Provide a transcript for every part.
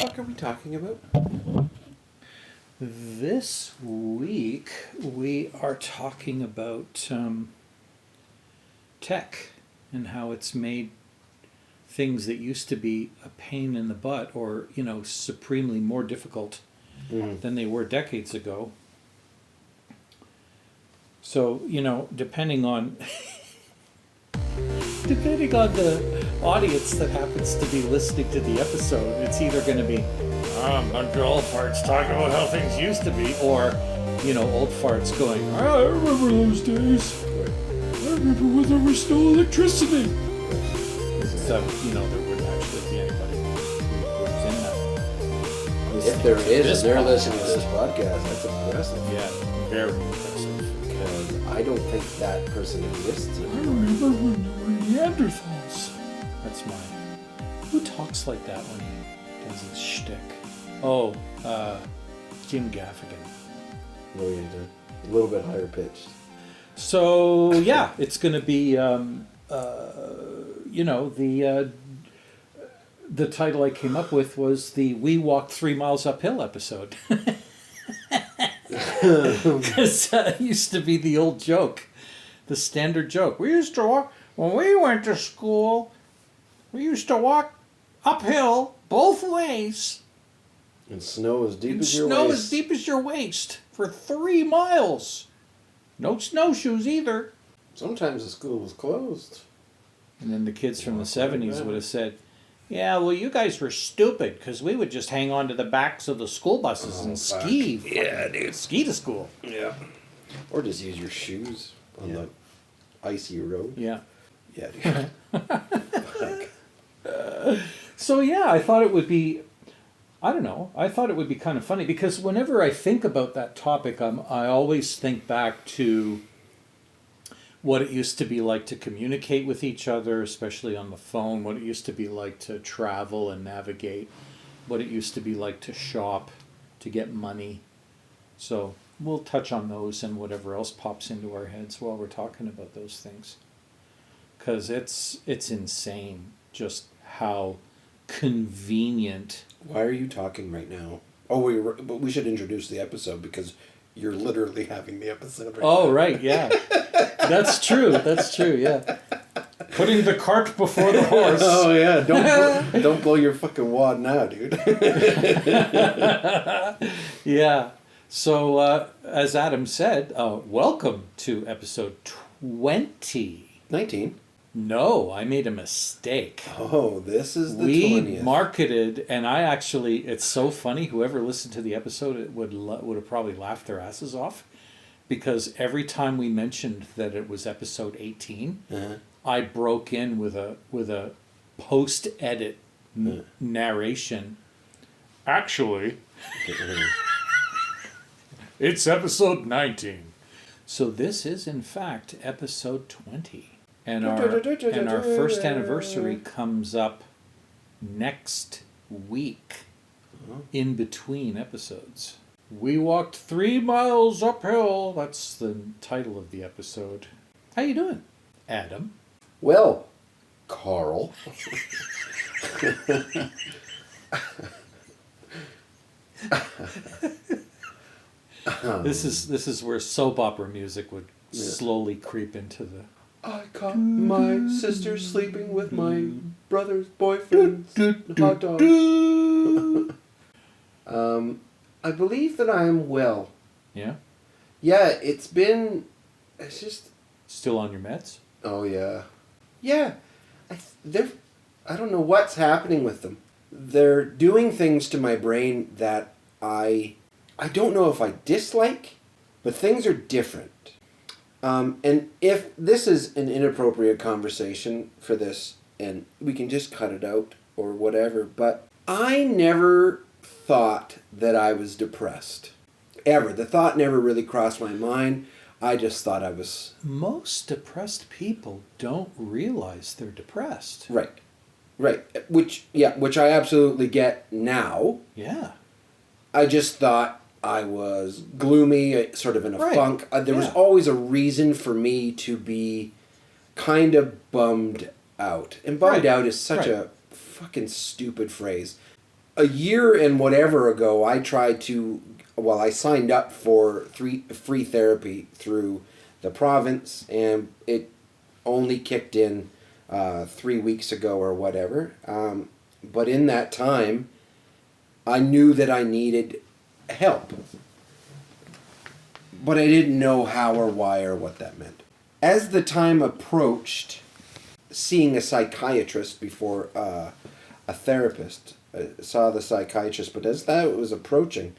fuck are we talking about? This week we are talking about tech and how it's made things that used to be a pain in the butt or, supremely more difficult than they were decades ago. So, depending on the audience that happens to be listening to the episode, it's either going to be a bunch of old farts talking about how things used to be, or, old farts going, I remember those days. I remember when there was no electricity. So, there wouldn't actually be anybody who's in that. If there is, and they're listening to this podcast, that's impressive. Yeah, very impressive. Because I don't think that person exists anymore. I remember when there were Neanderthals. That's mine. Who talks like that when he does his shtick? Oh, Jim Gaffigan. No, you did. A little bit higher pitched. So, yeah, it's going to be, the title I came up with was the We Walked 3 Miles Uphill episode. Because it used to be the old joke, the standard joke. We used to walk, when we went to school, we used to walk uphill both ways. And snow as deep as your waist. Snow as deep as your waist for 3 miles. No snowshoes either. Sometimes the school was closed. And then the kids from the 70s would have said, yeah, well, you guys were stupid because we would just hang on to the backs of the school buses and ski. Yeah, dude. Ski to school. Yeah. Or just use your shoes on the icy road. Yeah. Yeah, dude. So, yeah, I thought it would be, I thought it would be kind of funny because whenever I think about that topic, I always think back to what it used to be like to communicate with each other, especially on the phone, what it used to be like to travel and navigate, what it used to be like to shop, to get money. So we'll touch on those and whatever else pops into our heads while we're talking about those things. Because it's insane just how convenient. Why are you talking right now? Oh, but we should introduce the episode because you're literally having the episode right now. Oh, right, yeah. That's true, yeah. Putting the cart before the horse. Oh, yeah. Don't blow your fucking wad now, dude. Yeah. So, as Adam said, welcome to episode 20. 19. No, I made a mistake. Oh, this is the 20th. We marketed, and I actually, it's so funny, whoever listened to the episode it would have probably laughed their asses off, because every time we mentioned that it was episode 18, I broke in with a post-edit narration. Actually, it's episode 19. So this is, in fact, episode 20. And our first anniversary comes up next week, in between episodes. We walked 3 miles uphill. That's the title of the episode. How you doing, Adam? Well, Karl. This is where soap opera music would slowly creep into the. I caught my sister sleeping with my brother's boyfriend's hot dog. I believe that I am well. Yeah? Yeah, it's just... Still on your meds? Oh, yeah. Yeah. I don't know what's happening with them. They're doing things to my brain that I don't know if I dislike, but things are different. And if this is an inappropriate conversation for this, and we can just cut it out or whatever, but I never thought that I was depressed. Ever. The thought never really crossed my mind. I just thought I was... Most depressed people don't realize they're depressed. Right. Which I absolutely get now. Yeah. I just thought I was gloomy, sort of in a funk. There was always a reason for me to be kind of bummed out. And bummed out is such a fucking stupid phrase. a year and whatever ago, I signed up for free therapy through the province, and it only kicked in 3 weeks ago or whatever. But in that time, I knew that I needed help. But I didn't know how or why or what that meant. As the time approached, seeing a psychiatrist before a therapist, saw the psychiatrist, but as that was approaching,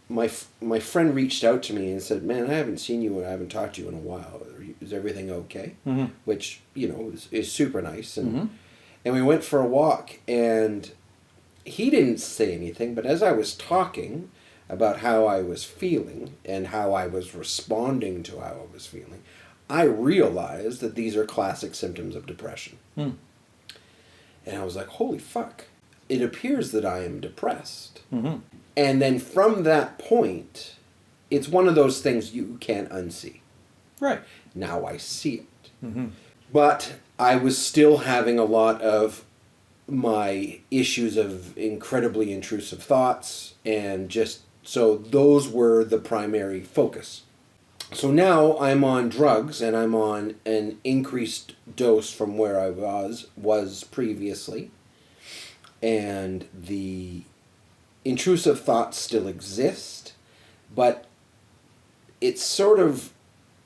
my friend reached out to me and said, "Man, I haven't seen you and I haven't talked to you in a while. Is everything okay?" Mm-hmm. Which, is super nice. And Mm-hmm. and we went for a walk, and he didn't say anything, but as I was talking about how I was feeling and how I was responding to how I was feeling, I realized that these are classic symptoms of depression. Mm. And I was like, holy fuck. It appears that I am depressed. Mm-hmm. And then from that point, it's one of those things you can't unsee. Right. Now I see it. Mm-hmm. But I was still having a lot of my issues of incredibly intrusive thoughts, and so those were the primary focus. So now I'm on drugs, and I'm on an increased dose from where I was previously. And the intrusive thoughts still exist, but it's sort of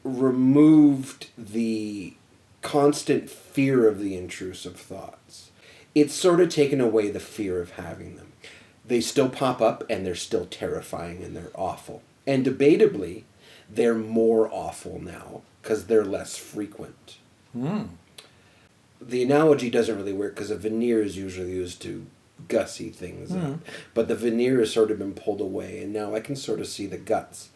removed the constant fear of the intrusive thoughts. It's sort of taken away the fear of having them. They still pop up, and they're still terrifying, and they're awful. And debatably, they're more awful now because they're less frequent. Mm. The analogy doesn't really work because a veneer is usually used to gussy things. Mm. But the veneer has sort of been pulled away, and now I can sort of see the guts.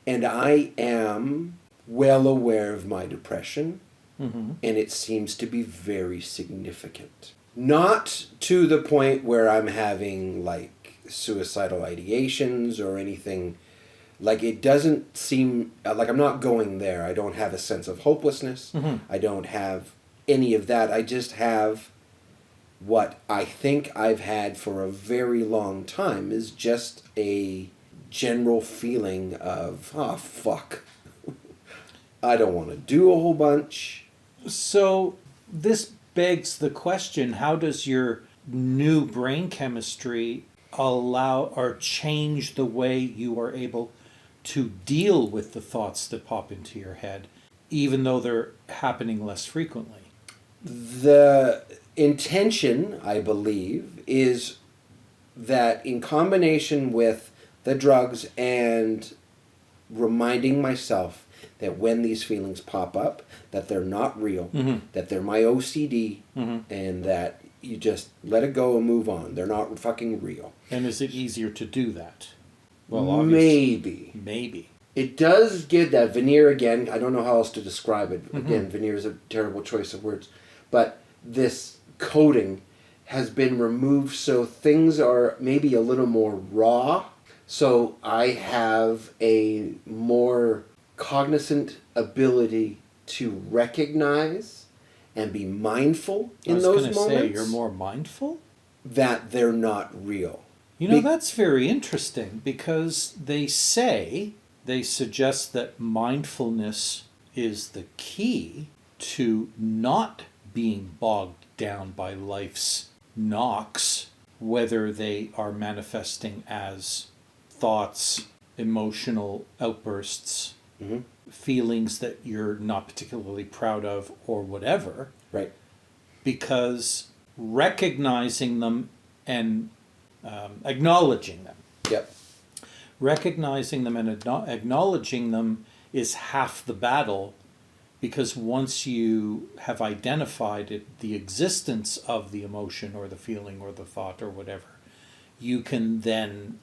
And I am well aware of my depression, Mm-hmm. and it seems to be very significant. Not to the point where I'm having, like, suicidal ideations or anything. Like, it doesn't seem like I'm not going there. I don't have a sense of hopelessness. Mm-hmm. I don't have any of that. I just have what I think I've had for a very long time, is just a general feeling of, oh, fuck. I don't want to do a whole bunch. So this begs the question, how does your new brain chemistry allow or change the way you are able to deal with the thoughts that pop into your head, even though they're happening less frequently? The intention, I believe, is that in combination with the drugs and reminding myself that when these feelings pop up, that they're not real, Mm-hmm. that they're my OCD, Mm-hmm. and that you just let it go and move on. They're not fucking real. And is it easier to do that? Well, obviously. Maybe. It does get that veneer again. I don't know how else to describe it. Mm-hmm. Again, veneer is a terrible choice of words. But this coating has been removed, so things are maybe a little more raw. So I have a more cognizant ability to recognize and be mindful in those moments. I was going to say, you're more mindful? That they're not real. You know, that's very interesting, because they suggest that mindfulness is the key to not being bogged down by life's knocks, whether they are manifesting as thoughts, emotional outbursts, Mm-hmm. feelings that you're not particularly proud of, or whatever. Right. Because recognizing them and acknowledging them. Yep. Recognizing them and acknowledging them is half the battle, because once you have identified it, the existence of the emotion or the feeling or the thought or whatever, you can then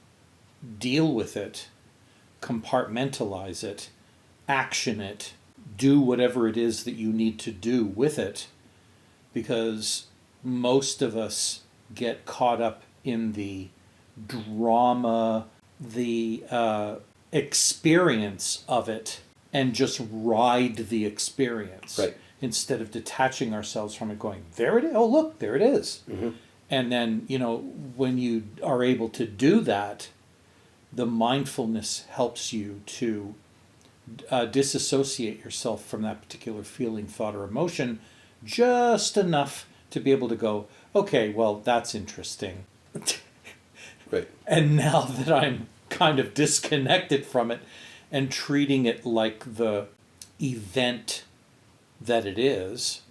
deal with it, compartmentalize it, action it, do whatever it is that you need to do with it, because most of us get caught up in the drama, the experience of it, and just ride the experience. Right. Instead of detaching ourselves from it, going, there it is, oh look, there it is. Mm-hmm. And then, when you are able to do that, the mindfulness helps you to disassociate yourself from that particular feeling, thought, or emotion just enough to be able to go, okay, well, that's interesting. Right. And now that I'm kind of disconnected from it and treating it like the event that it is,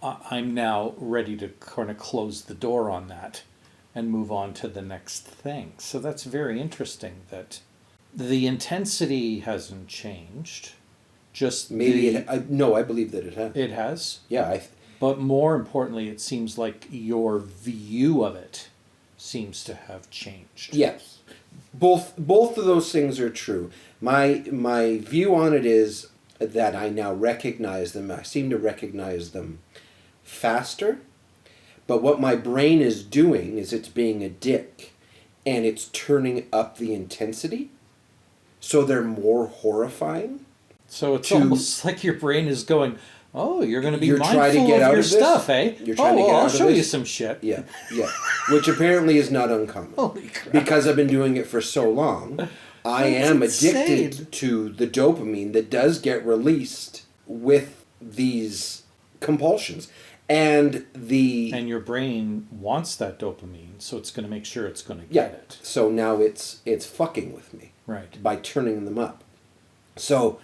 I'm now ready to kind of close the door on that and move on to the next thing. So that's very interesting that the intensity hasn't changed. Just Maybe no, I believe that it has. It has. Yeah, But more importantly, it seems like your view of it seems to have changed. yes. Both of those things are true. My view on it is that I now recognize them. I seem to recognize them faster. But what my brain is doing is it's being a dick and it's turning up the intensity so they're more horrifying. So it's almost like your brain is going, oh, you're going to be You're mindful trying to get of out your of this? stuff, eh? You're trying to get I'll out of show you this? some shit. Yeah. Which apparently is not uncommon. Holy crap. Because I've been doing it for so long, I am addicted to the dopamine that does get released with these compulsions. And your brain wants that dopamine, so it's going to make sure it's going to get it. So now it's fucking with me. Right. By turning them up. So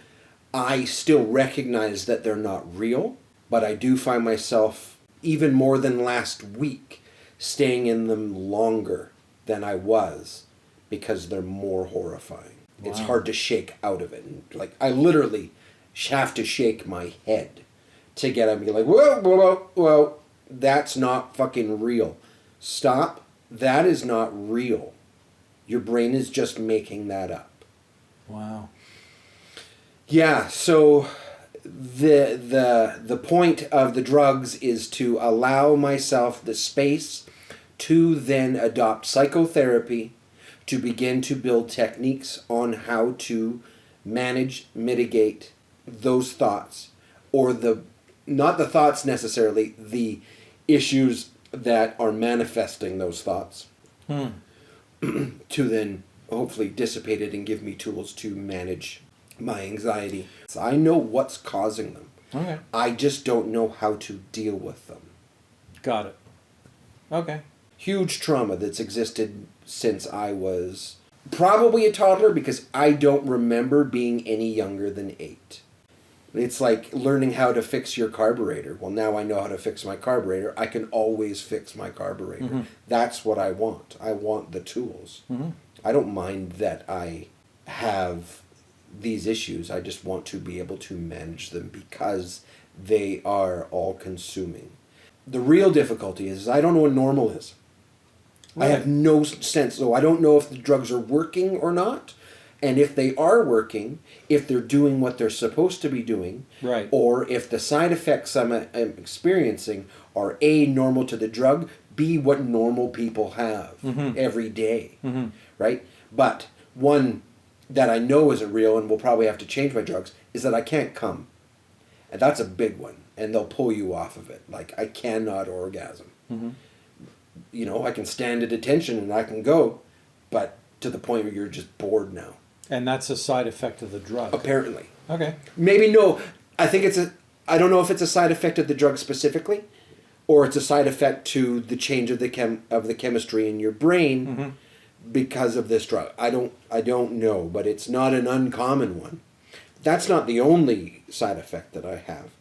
I still recognize that they're not real, but I do find myself, even more than last week, staying in them longer than I was because they're more horrifying. Wow. It's hard to shake out of it. And like, I literally have to shake my head to get up and be like, whoa, that's not fucking real. Stop. That is not real. Your brain is just making that up. Wow. Yeah, so the point of the drugs is to allow myself the space to then adopt psychotherapy, to begin to build techniques on how to manage, mitigate those thoughts, or not the thoughts necessarily, the issues that are manifesting those thoughts, to then hopefully dissipate it and give me tools to manage my anxiety. So I know what's causing them. Okay. I just don't know how to deal with them. Got it. Okay. Huge trauma that's existed since I was probably a toddler, because I don't remember being any younger than 8. It's like learning how to fix your carburetor. Well, now I know how to fix my carburetor. I can always fix my carburetor. Mm-hmm. That's what I want. I want the tools. Mm-hmm. I don't mind that I have these issues. I just want to be able to manage them because they are all-consuming. The real difficulty is I don't know what normal is. Right. I have no sense. So I don't know if the drugs are working or not. And if they are working, if they're doing what they're supposed to be doing, right, or if the side effects I'm experiencing are A, normal to the drug, B, what normal people have every day, right? But one that I know isn't real and will probably have to change my drugs is that I can't come. And that's a big one. And they'll pull you off of it. Like, I cannot orgasm. You know, I can stand at attention and I can go, but to the point where you're just bored now. And that's a side effect of the drug. Apparently. Okay. Maybe no. I think I don't know if it's a side effect of the drug specifically, or it's a side effect to the change of the chemistry in your brain because of this drug. I don't know, but it's not an uncommon one. That's not the only side effect that I have.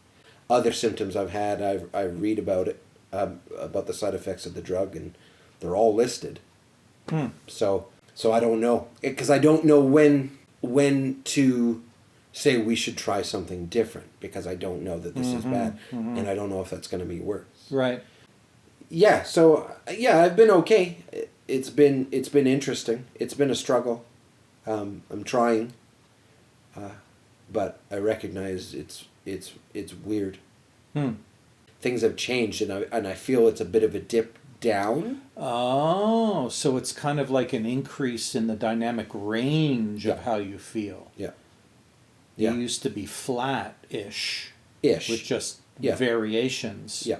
Other symptoms I've had, I read about it, about the side effects of the drug, and they're all listed. So I don't know, because I don't know when to say we should try something different, because I don't know that this is bad, and I don't know if that's going to be worse. Right. Yeah. So yeah, I've been okay. It's been interesting. It's been a struggle. I'm trying, but I recognize it's weird. Things have changed, and I feel it's a bit of a dip down. Oh, so it's kind of like an increase in the dynamic range of how you feel. Yeah. You used to be flat-ish. With just variations. Yeah.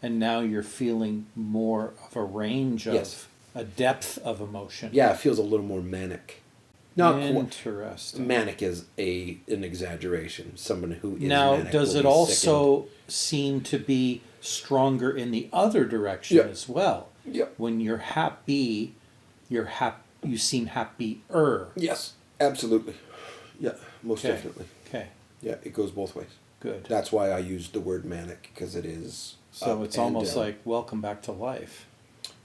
and now you're feeling more of a range of Yes. a depth of emotion. Yeah, it feels a little more manic. Not quite. Interesting. Manic is an exaggeration. Someone who is Now, manic does will it be also seem to be stronger in the other direction Yeah. as well? Yeah. When you're happy, you seem happier. Yes, absolutely. Yeah, most Okay. definitely. Okay, Yeah, it goes both ways. good. That's why I use the word manic, because it is. So up it's and almost down. like welcome back to life,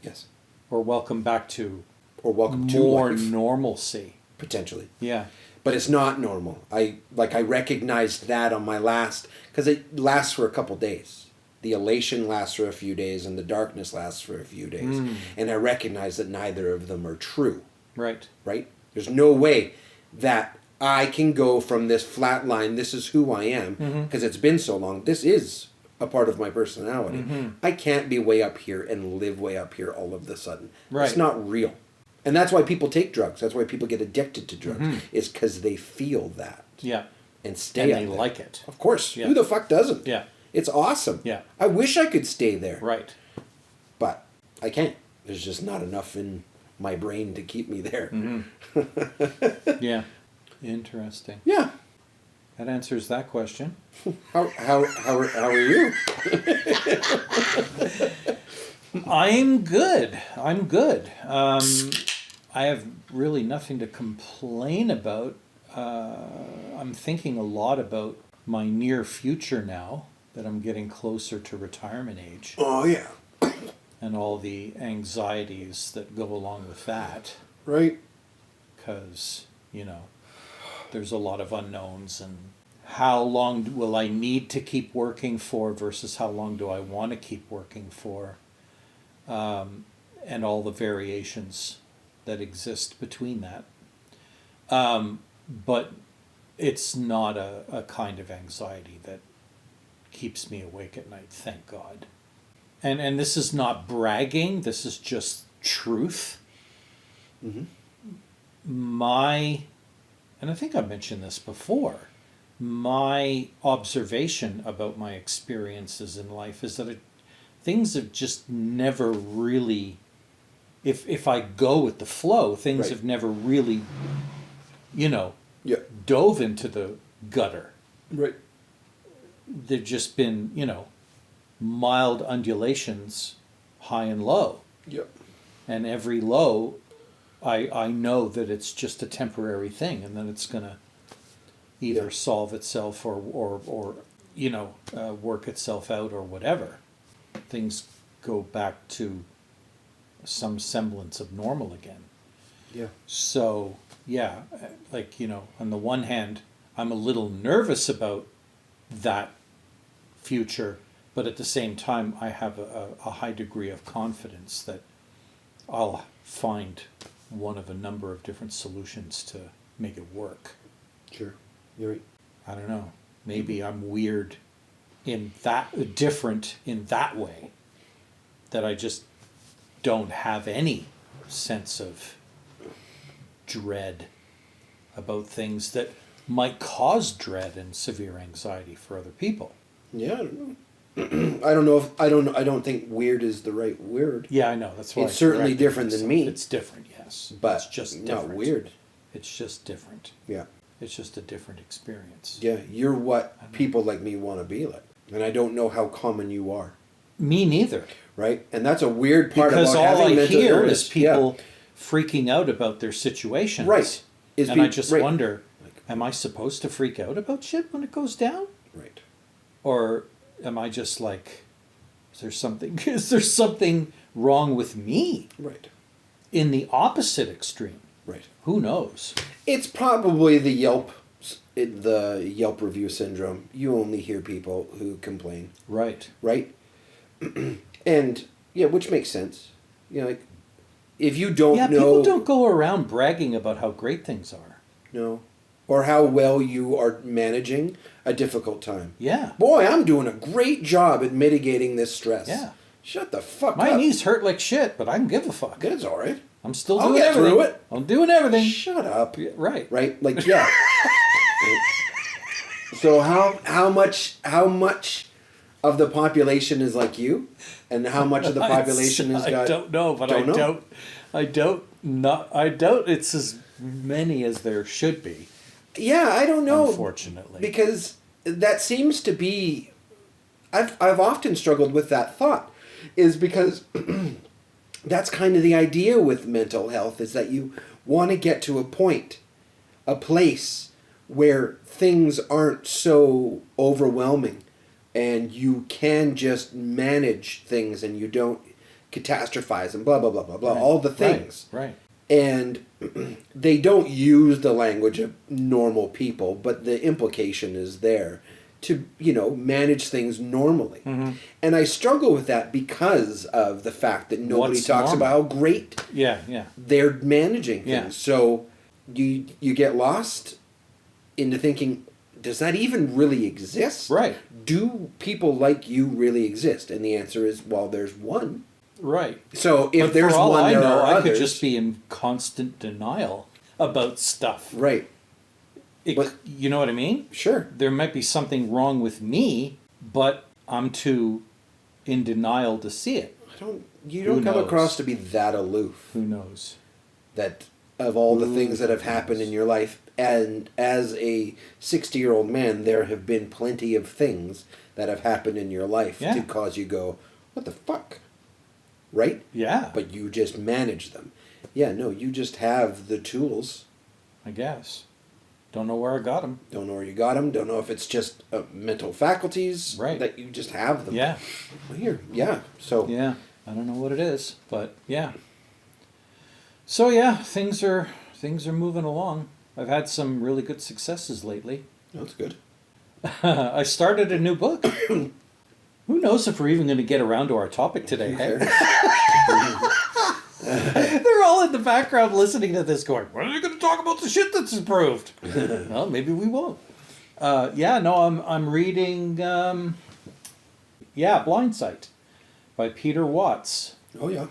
Yes, or welcome back to or welcome more to life, normalcy. potentially. Yeah. But it's not normal. I recognized that on my last, because it lasts for a couple days. The elation lasts for a few days, and the darkness lasts for a few days. And I recognize that neither of them are true. Right. Right? There's no way that I can go from this flat line, this is who I am, because it's been so long. This is a part of my personality. I can't be way up here and live way up here all of a sudden. Right. It's not real. And that's why people take drugs. That's why people get addicted to drugs. Is because they feel that. Yeah. And stay And up they there. like it. Of course. Yeah. Who the fuck doesn't? Yeah. It's awesome. Yeah. I wish I could stay there. Right. But I can't. There's just not enough in my brain to keep me there. Yeah. Interesting. Yeah. That answers that question. How are you? I'm good. I'm good. I have really nothing to complain about. I'm thinking a lot about my near future now that I'm getting closer to retirement age Oh yeah. and all the anxieties that go along with that. Right. Because, there's a lot of unknowns, and how long will I need to keep working for versus how long do I want to keep working for, and all the variations that exist between that. But it's not a kind of anxiety that keeps me awake at night, thank God. And this is not bragging, this is just truth. And I think I mentioned this before, my observation about my experiences in life is that things have just never really, if I go with the flow, things Right. have never really, Yeah. dove into the gutter. Right. They've just been, mild undulations, high and low. Yeah. And every low, I know that it's just a temporary thing, and then it's going to either Yeah. solve itself or work itself out or whatever. Things go back to some semblance of normal again. Yeah. So, yeah, on the one hand, I'm a little nervous about that future, but at the same time, I have a high degree of confidence that I'll find one of a number of different solutions to make it work. Sure. You're right. I don't know. Maybe I'm weird different in that way, that I just don't have any sense of dread about things that might cause dread and severe anxiety for other people. Yeah, I don't know. I don't think weird is the right word. Yeah, I know. That's why It's I certainly corrected different than myself. me. It's different, yes. But it's just not different. weird. It's just different. Yeah. It's just a different experience. Yeah, you're what people like me want to be like. And I don't know how common you are. Me neither. Right? And that's a weird part Because about all having I mental hear illness. is people freaking out about their situations. Right. And I just wonder, am I supposed to freak out about shit when it goes down? Right. Or am I just like, is there something wrong with me? Right. In the opposite extreme. Right. Who knows? It's probably the Yelp review syndrome. You only hear people who complain. Right. Right? And yeah, which makes sense. Like if you don't know, people don't go around bragging about how great things are. No. Or how well you are managing a difficult time. Yeah. Boy, I'm doing a great job at mitigating this stress. Yeah. Shut the fuck up. My knees hurt like shit, but I can give a fuck. That's all right. I'm still I'll doing get everything. through it. I'm doing everything. Shut up. Yeah, right. Right? Like, yeah. So how much of the population is like you, and how much of the population has got? I don't know, but I doubt it's as many as there should be. Yeah, I don't know. Unfortunately, because that seems to be. I've often struggled with that thought, is because that's kind of the idea with mental health, is that you want to get to a point, a place where things aren't so overwhelming and you can just manage things and you don't catastrophize and blah, blah, blah, blah, blah, right. all the things. Right. And they don't use the language of normal people, but the implication is there to, manage things normally. Mm-hmm. And I struggle with that because of the fact that nobody talks about how great they're managing things. Yeah. So you get lost into thinking, does that even really exist? Right. Do people like you really exist? And the answer is, well, there's one. Right. So if but there's for all one, I there know, are I others. could just be in constant denial about stuff. Right. But, you know what I mean? Sure. There might be something wrong with me, but I'm too in denial to see it. You don't come across to be that aloof. Who knows? That of all the things that have happened in your life, and as a 60-year-old man, there have been plenty of things that have happened in your life to cause you go, what the fuck? Right? Yeah. But you just manage them. Yeah, no, you just have the tools. I guess. Don't know where I got them. Don't know where you got them. Don't know if it's just mental faculties. Right. That you just have them. Yeah. Weird. Yeah. So. Yeah. I don't know what it is, but yeah. So yeah, things are moving along. I've had some really good successes lately. That's good. I started a new book. Who knows if we're even going to get around to our topic today? Hey? They're all in the background listening to this going, when are you going to talk about the shit that's improved? Well, maybe we won't. I'm reading Blind Sight by Peter Watts. Oh, yeah.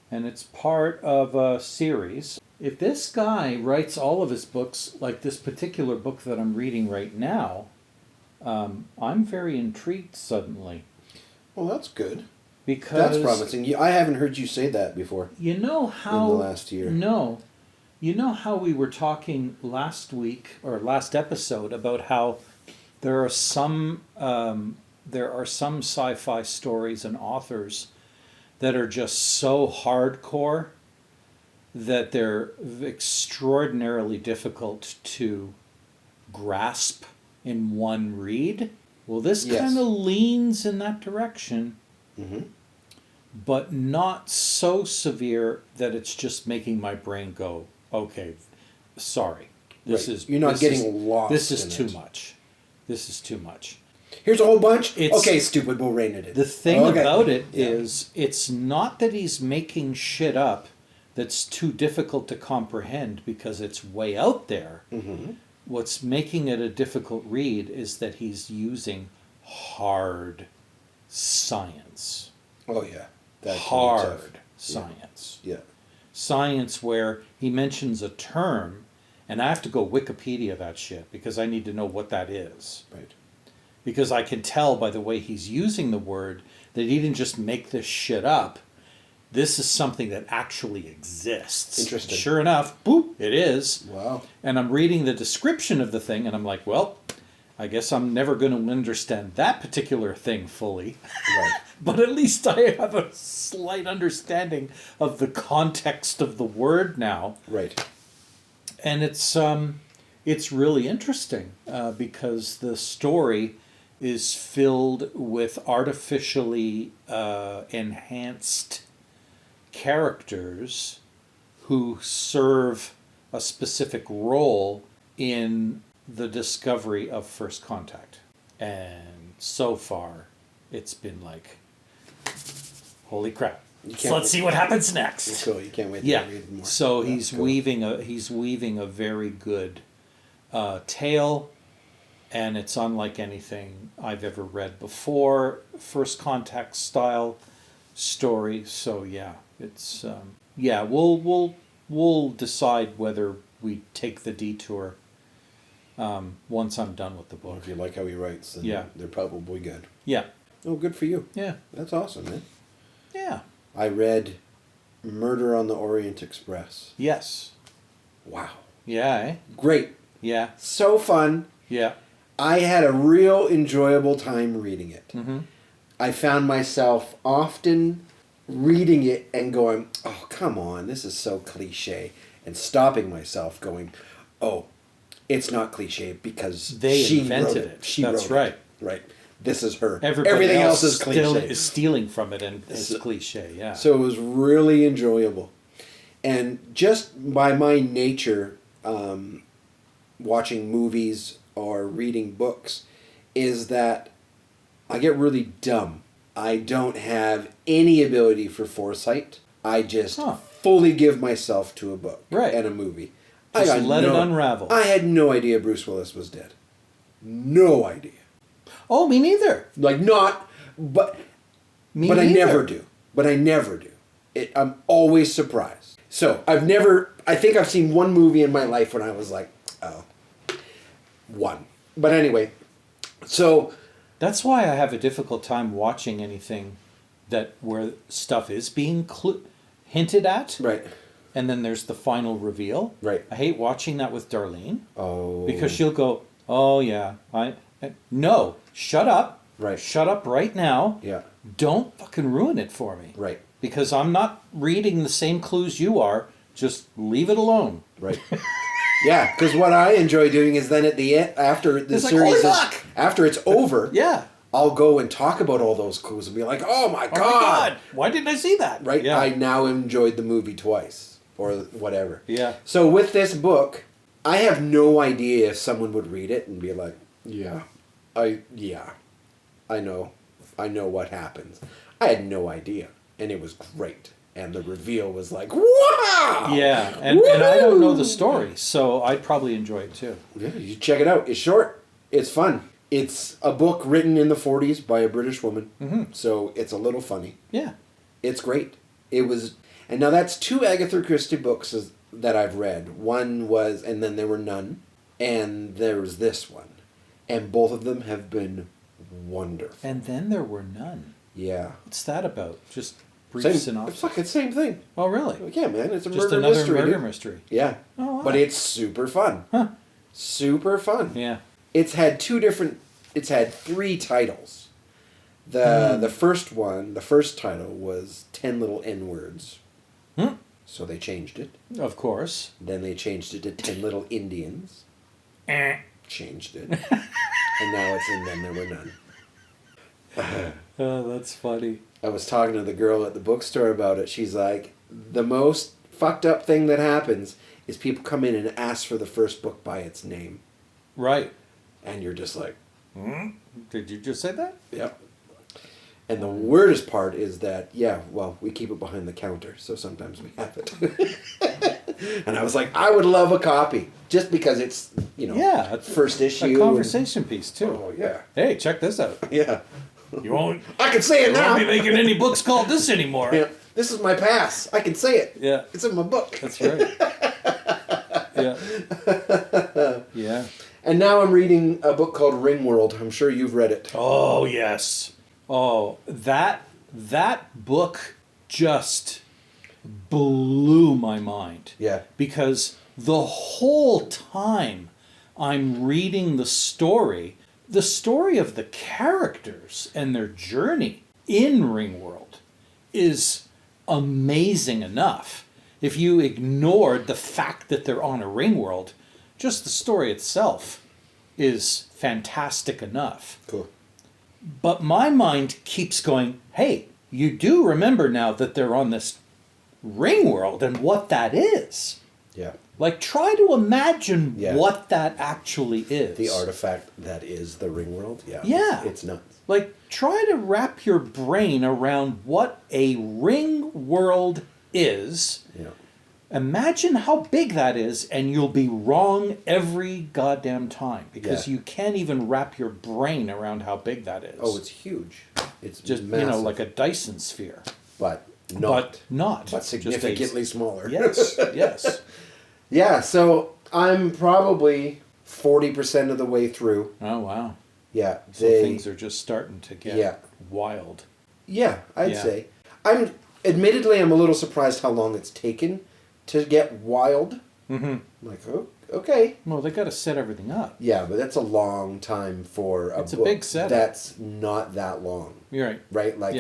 And it's part of a series. If this guy writes all of his books like this particular book that I'm reading right now, I'm very intrigued suddenly. Well, that's good. Because that's promising. I haven't heard you say that before. You know how... In the last year. No. You know how we were talking last week, or last episode, about how there are some sci-fi stories and authors that are just so hardcore that they're extraordinarily difficult to grasp in one read. Well, this kind of leans in that direction, but not so severe that it's just making my brain go, okay, sorry. You're not getting lost. This is too much. This is too much. Here's a whole bunch. Okay, stupid, we'll rein it in. The thing about it is, it's not that he's making shit up that's too difficult to comprehend because it's way out there. Mm-hmm. What's making it a difficult read is that he's using hard science. Oh, yeah. That's hard science. Yeah. Science where he mentions a term, and I have to go Wikipedia that shit because I need to know what that is. Right. Because I can tell by the way he's using the word that he didn't just make this shit up. This is something that actually exists. Interesting. Sure enough, boop, it is. Wow. And I'm reading the description of the thing, and I'm like, well, I guess I'm never going to understand that particular thing fully. Right. But at least I have a slight understanding of the context of the word now. Right. And it's really interesting because the story is filled with artificially enhanced characters who serve a specific role in the discovery of first contact. And so far, it's been like, holy crap. Let's see what happens next. Cool. You can't wait to read more. So he's weaving a very good tale, and it's unlike anything I've ever read before. First contact style story. So yeah, it's we'll decide whether we take the detour once I'm done with the book. If you like how he writes, then they're probably good. Yeah. Oh, good for you. Yeah. That's awesome, man. Yeah. I read Murder on the Orient Express. Yes. Wow. Yeah, eh? Great. Yeah. So fun. Yeah. I had a real enjoyable time reading it. Mm-hmm. I found myself often reading it and going, oh, come on, this is so cliche. And stopping myself going, oh, it's not cliche because They she invented wrote it. She That's wrote right. it. Right. This is her. Everybody Everything else is cliche. still is stealing from it, and it's cliche. Yeah. So it was really enjoyable. And just by my nature, watching movies or reading books, is that I get really dumb. I don't have any ability for foresight. I just fully give myself to a book and a movie. Just let it unravel. I had no idea Bruce Willis was dead. No idea. Oh, me neither. Like not, but Me but neither. I never do. But I never do. I'm always surprised. So I think I've seen one movie in my life when I was like, oh, one. But anyway, so That's why I have a difficult time watching anything where stuff is being hinted at. right. And then there's the final reveal. Right. I hate watching that with Darlene. Oh. Because she'll go, oh yeah, no, shut up. Right. Shut up right now. Yeah. Don't fucking ruin it for me. Right. Because I'm not reading the same clues you are. Just leave it alone. Right. Yeah, because what I enjoy doing is then at the end, after the It's like, series holy is, fuck! after it's over, Yeah. I'll go and talk about all those clues and be like, oh my Oh god. my God. Why didn't I see that? Right? Yeah. I now enjoyed the movie twice or whatever. Yeah. So with this book, I have no idea if someone would read it and be like, I know what happens. I had no idea, and it was great. And the reveal was like, wow! Yeah, and I don't know the story, so I'd probably enjoy it too. Yeah, you check it out. It's short. It's fun. It's a book written in the 40s by a British woman, so it's a little funny. Yeah. It's great. It was, and now that's 2 Agatha Christie books that I've read. One was, and then there were none, and there was this one, and both of them have been wonderful. And then there were none. Yeah. What's that about? Just brief It's synopsis. like the same thing. Oh, really? Yeah, man, it's a Just murder another mystery. murder dude. mystery. Yeah. Oh, wow. But it's super fun. Huh. Super fun. Yeah. It's had 3 titles. The first one, the first title was 10 Little N-Words. So they changed it. Of course. Then they changed it to 10 Little Indians. Changed it. And now it's in Then There Were None. Oh, that's funny. I was talking to the girl at the bookstore about it. She's like, the most fucked up thing that happens is people come in and ask for the first book by its name. Right. And you're just like, Did you just say that? yep. And the weirdest part is that, we keep it behind the counter, so sometimes we have it. And I was like, I would love a copy, just because it's, Yeah. first issue. A conversation piece, too. Oh, yeah. Hey, check this out. Yeah. You won't, I can say it you now. won't be making any books called this anymore. Yeah. This is my pass. I can say it. Yeah. It's in my book. That's right. Yeah. Yeah. And now I'm reading a book called Ringworld. I'm sure you've read it. Oh, yes. Oh, that book just blew my mind. Yeah. Because the whole time I'm reading the story of the characters and their journey in Ringworld is amazing enough. If you ignored the fact that they're on a Ringworld, just the story itself is fantastic enough. Cool. But my mind keeps going, hey, you do remember now that they're on this Ringworld and what that is. Yeah. Like, try to imagine Yeah. what that actually is. The artifact that is the Ringworld. Yeah. Yeah. It's nuts. Like, try to wrap your brain around what a Ringworld is. Yeah. Imagine how big that is, and you'll be wrong every goddamn time because you can't even wrap your brain around how big that is. Oh, it's huge. It's just massive. like a Dyson sphere, but not, but significantly smaller. Yes, yes. Yeah. So I'm probably 40% of the way through. Oh wow. Yeah, So things are just starting to get wild. Yeah, I'd say. Admittedly, I'm a little surprised how long it's taken to get wild. Mm-hmm. I'm like, oh, okay. Well, they got to set everything up. Yeah, but that's a long time for It's book. a big setup. That's not that long. You're right. Right? Like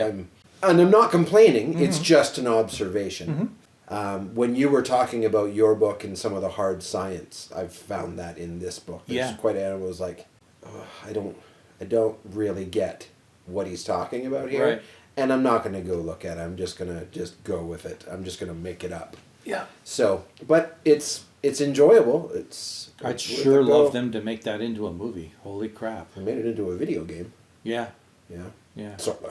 I'm not complaining. Mm-hmm. It's just an observation. Mm-hmm. When you were talking about your book and some of the hard science, I've found that in this book. There's quite a was like, oh, I don't really get what he's talking about here. Right. And I'm not going to go look at it. I'm just going to go with it. I'm just going to make it up. Yeah. So, but it's enjoyable. I'd sure love them to make that into a movie. Holy crap. I made it into a video game. Yeah. Yeah. Yeah. Sort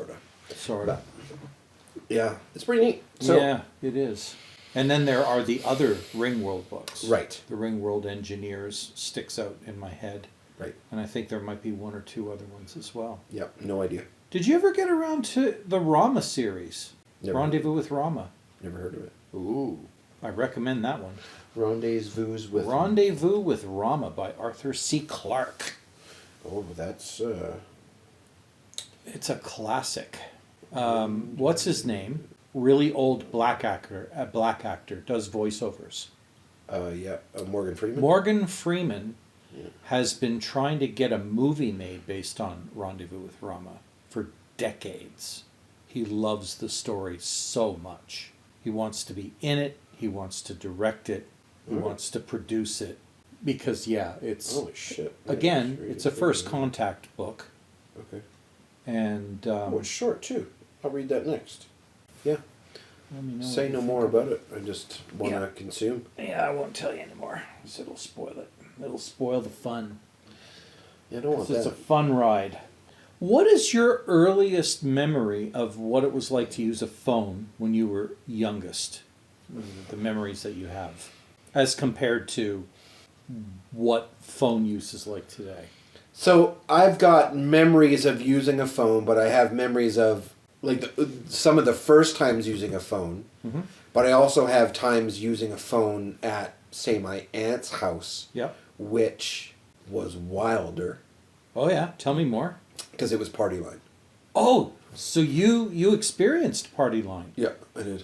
of. Yeah. It's pretty neat. So, yeah, it is. And then there are the other Ringworld books. Right. The Ringworld Engineers sticks out in my head. Right. And I think there might be one or two other ones as well. Yep. No idea. Did you ever get around to the Rama series? Never Rendezvous with Rama. Never heard of it. Ooh. I recommend that one. Rendezvous with Rama by Arthur C. Clarke. Oh, that's It's a classic. What's his name? Really old black actor. Does voiceovers. Morgan Freeman. Morgan Freeman has been trying to get a movie made based on Rendezvous with Rama for decades. He loves the story so much. He wants to be in it. He wants to direct it. He wants to produce it. Because, it's... Holy shit. Again, it's a first contact book. Okay. And... it's short, too. I'll read that next. Yeah. Let me know Say no more about it. I just want to consume. Yeah, I won't tell you anymore. Because it'll spoil it. It'll spoil the fun. Yeah, I don't want that. It's a fun ride. What is your earliest memory of what it was like to use a phone when you were youngest? The memories that you have, as compared to what phone use is like today. So I've got memories of using a phone, but I have memories of some of the first times using a phone. Mm-hmm. But I also have times using a phone at, say, my aunt's house. Yep. Which was wilder. Oh yeah, tell me more. Because it was Party Line. Oh, so you experienced Party Line? Yeah, I did.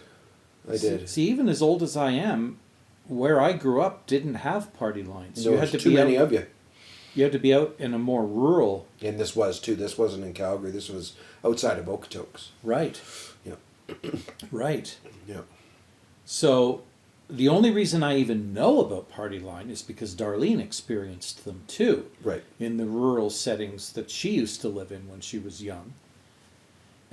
I did. See, even as old as I am, where I grew up didn't have Party Lines. No, you had to too be many out, of you. You had to be out in a more rural. And this was too. This wasn't in Calgary. This was outside of Okotoks. Right. Yeah. Right. Yeah. So the only reason I even know about Party Line is because Darlene experienced them too. Right. In the rural settings that she used to live in when she was young.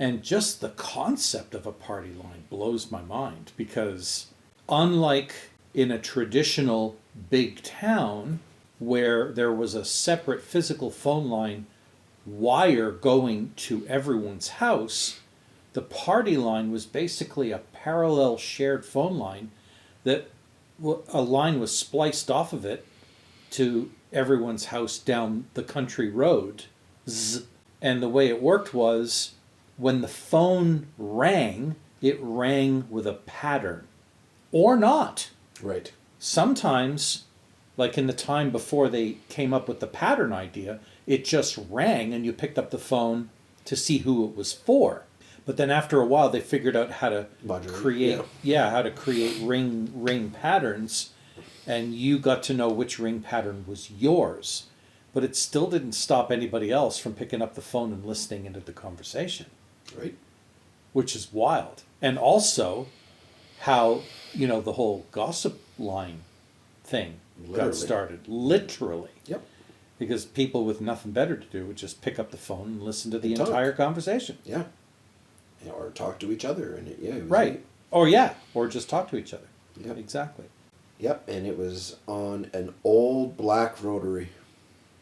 And just the concept of a party line blows my mind, because unlike in a traditional big town where there was a separate physical phone line wire going to everyone's house, the party line was basically a parallel shared phone line that a line was spliced off of it to everyone's house down the country road. And the way it worked was, when the phone rang, it rang with a pattern. Or not. Right. Sometimes, like in the time before they came up with the pattern idea, it just rang and you picked up the phone to see who it was for. But then after a while they figured out how to create ring patterns, and you got to know which ring pattern was yours. But it still didn't stop anybody else from picking up the phone and listening into the conversation. Right. Which is wild. And also how, the whole gossip line thing got started. Literally. Yep. Because people with nothing better to do would just pick up the phone and listen to the entire conversation. Yeah. Or talk to each other. And it was right. neat. Or just talk to each other. Yep. Exactly. Yep. And it was on an old black rotary.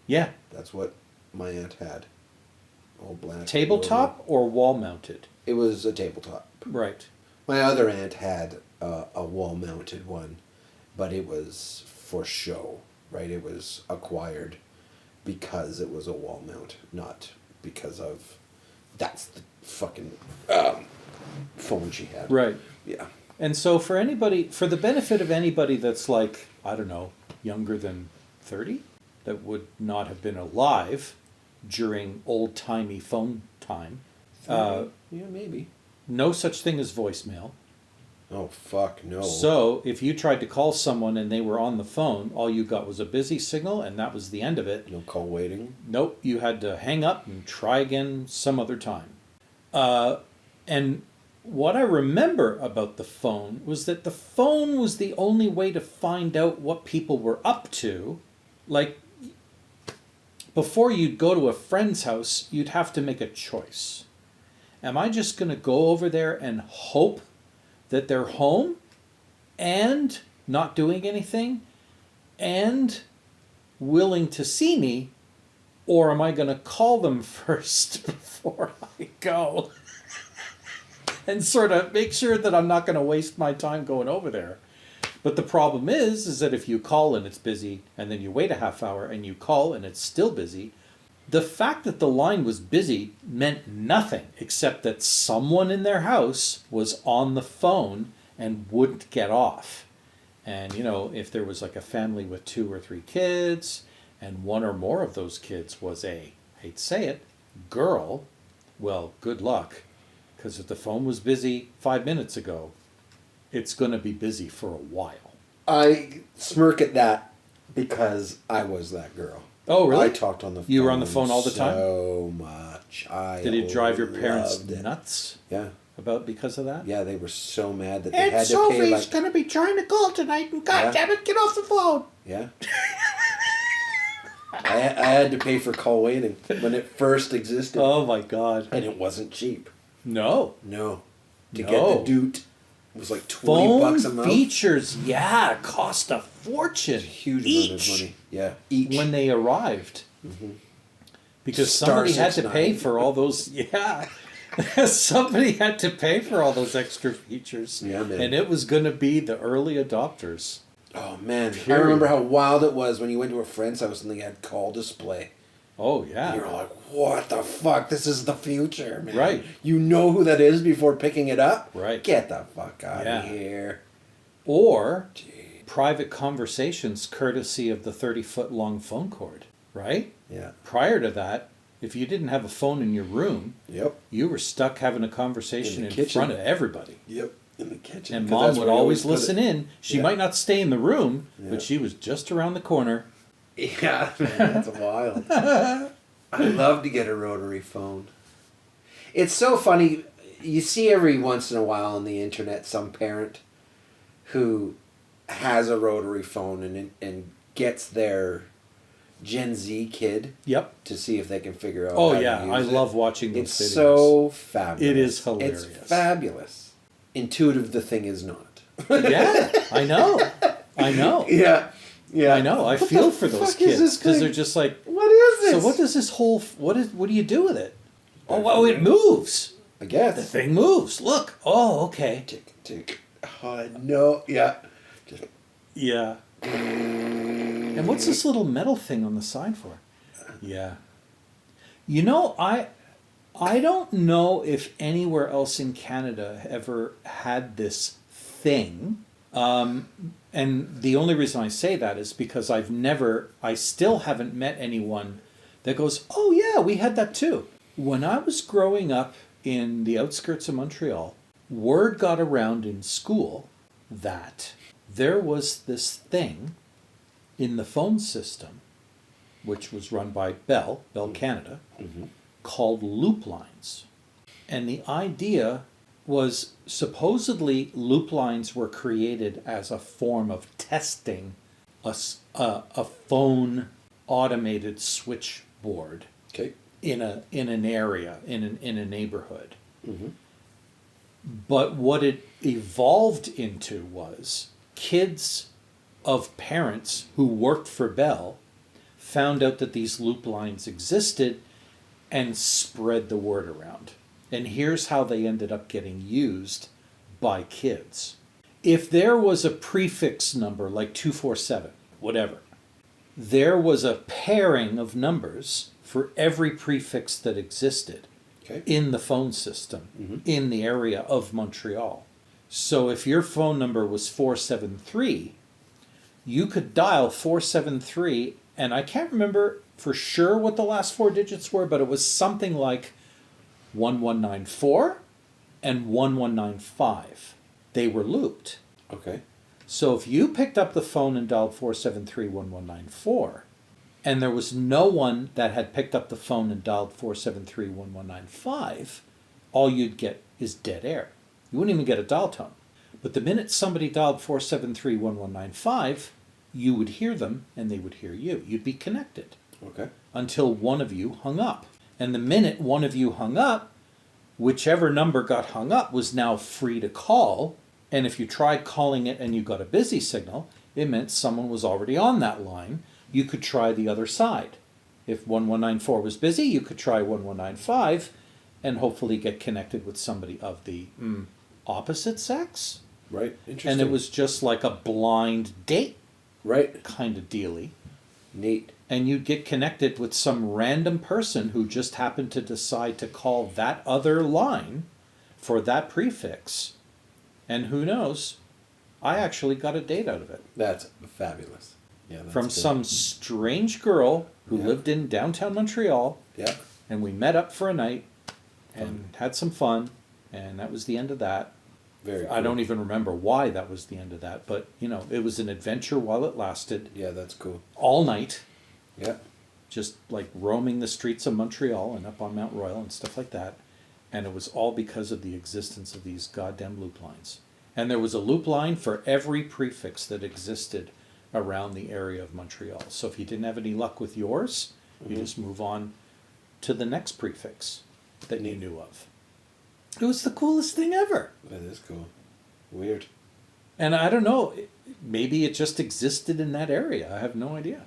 Yeah. That's what my aunt had. Old black tabletop rotary. or wall mounted? It was a tabletop. Right. My other aunt had a wall mounted one, but it was for show, right? It was acquired because it was a wall mount, not because of that's the fucking phone she had. Right. Yeah. And so for the benefit of anybody that's like, I don't know, younger than 30, that would not have been alive during old-timey phone time. Yeah, maybe. No such thing as voicemail. Oh, fuck, no. So if you tried to call someone and they were on the phone, all you got was a busy signal, and that was the end of it. No call waiting? Nope, you had to hang up and try again some other time. And what I remember about the phone was that the phone was the only way to find out what people were up to. Like, before you'd go to a friend's house, you'd have to make a choice. Am I just going to go over there and hope that they're home and not doing anything and willing to see me, or am I going to call them first before I go and sort of make sure that I'm not going to waste my time going over there? But the problem is that if you call and it's busy, and then you wait a half hour and you call and it's still busy, the fact that the line was busy meant nothing except that someone in their house was on the phone and wouldn't get off. And, you know, if there was like a family with 2 or 3 kids, and one or more of those kids was a, I hate to say it, girl, well, good luck. Because if the phone was busy 5 minutes ago, it's going to be busy for a while. I smirk at that because I was that girl. Oh, really? I talked on the phone. You were on the phone all the time? So much. Did it drive your parents nuts? Yeah. Because of that? Yeah, they were so mad that they And had to Sophie's pay like... going to be trying to call tonight, and God damn it, get off the phone. Yeah. I had to pay for call waiting when it first existed. Oh my God. And it wasn't cheap. No. To get No. the doot, it was like $20 a month. Features, yeah, cost a fortune. Huge each amount of money. Yeah, each. when they arrived. Mm-hmm. Because Star somebody had to 69. pay for all those, yeah. Somebody had to pay for all those extra features. Yeah, man. And it was going to be the early adopters. Oh, man. Period. I remember how wild it was when you went to a friend's house and they had call display. Oh, yeah. You're like, what the fuck? This is the future, man. Right. You know who that is before picking it up? Right. Get the fuck out Yeah. of here. Or private conversations courtesy of the 30-foot long phone cord, right? Yeah. Prior to that, if you didn't have a phone in your room, Yep. you were stuck having a conversation in kitchen. front of everybody. Yep. In the kitchen. And 'Cause mom that's would where you always put it. listen in. She Yeah. might not stay in the room, Yeah. but she was just around the corner. Yeah, man, that's wild. I'd love to get a rotary phone. It's so funny. You see every once in a while on the internet some parent who has a rotary phone and gets their Gen Z kid Yep. to see if they can figure out Oh, how yeah. to use I it. love watching those It's videos. so fabulous. It is hilarious. It's fabulous. Intuitive the thing is not. Yeah, I know. I know. Yeah. Yeah. I know. I What feel the for those fuck is kids this because thing? they're just like, What is this? so what does this whole, what do you do with it? Oh, well, it moves. I guess. The thing moves. Look. Oh, okay. Tick, tick. Oh, no. Yeah. Just... Yeah. And what's this little metal thing on the side for? Yeah. You know, I don't know if anywhere else in Canada ever had this thing. And the only reason I say that is because I still haven't met anyone that goes, oh yeah, we had that too. When I was growing up in the outskirts of Montreal, word got around in school that there was this thing in the phone system, which was run by Bell Canada, called loop lines. And the idea was supposedly loop lines were created as a form of testing a phone automated switchboard Okay. in an area, in a neighborhood. Mm-hmm. But what it evolved into was kids of parents who worked for Bell found out that these loop lines existed and spread the word around. And here's how they ended up getting used by kids. If there was a prefix number like 247, whatever, there was a pairing of numbers for every prefix that existed in the phone system in the area of Montreal. So if your phone number was 473, you could dial 473 and I can't remember for sure what the last four digits were, but it was something like 1194 and 1195. They were looped. Okay. So if you picked up the phone and dialed 473-1194, and there was no one that had picked up the phone and dialed 473-1195, all you'd get is dead air. You wouldn't even get a dial tone. But the minute somebody dialed 473-1195, you would hear them and they would hear you. You'd be connected. Okay. Until one of you hung up. And the minute one of you hung up, whichever number got hung up was now free to call. And if you tried calling it and you got a busy signal, it meant someone was already on that line. You could try the other side. If 1194 was busy, you could try 1195 and hopefully get connected with somebody of the opposite sex. Right. Interesting. And it was just like a blind date right. kind of dealy. Neat. And you'd get connected with some random person who just happened to decide to call that other line for that prefix. And who knows, I actually got a date out of it. That's fabulous. Yeah, that's from good. some strange girl who Yeah. lived in downtown Montreal. Yeah. And we met up for a night and had some fun. And that was the end of that. Very cool. I don't even remember why that was the end of that. But, it was an adventure while it lasted. Yeah, that's cool. All night. Yeah. Just like roaming the streets of Montreal and up on Mount Royal and stuff like that. And it was all because of the existence of these goddamn loop lines. And there was a loop line for every prefix that existed around the area of Montreal. So if you didn't have any luck with yours, you just move on to the next prefix that you knew of. It was the coolest thing ever. That is cool. Weird. And I don't know, maybe it just existed in that area. I have no idea.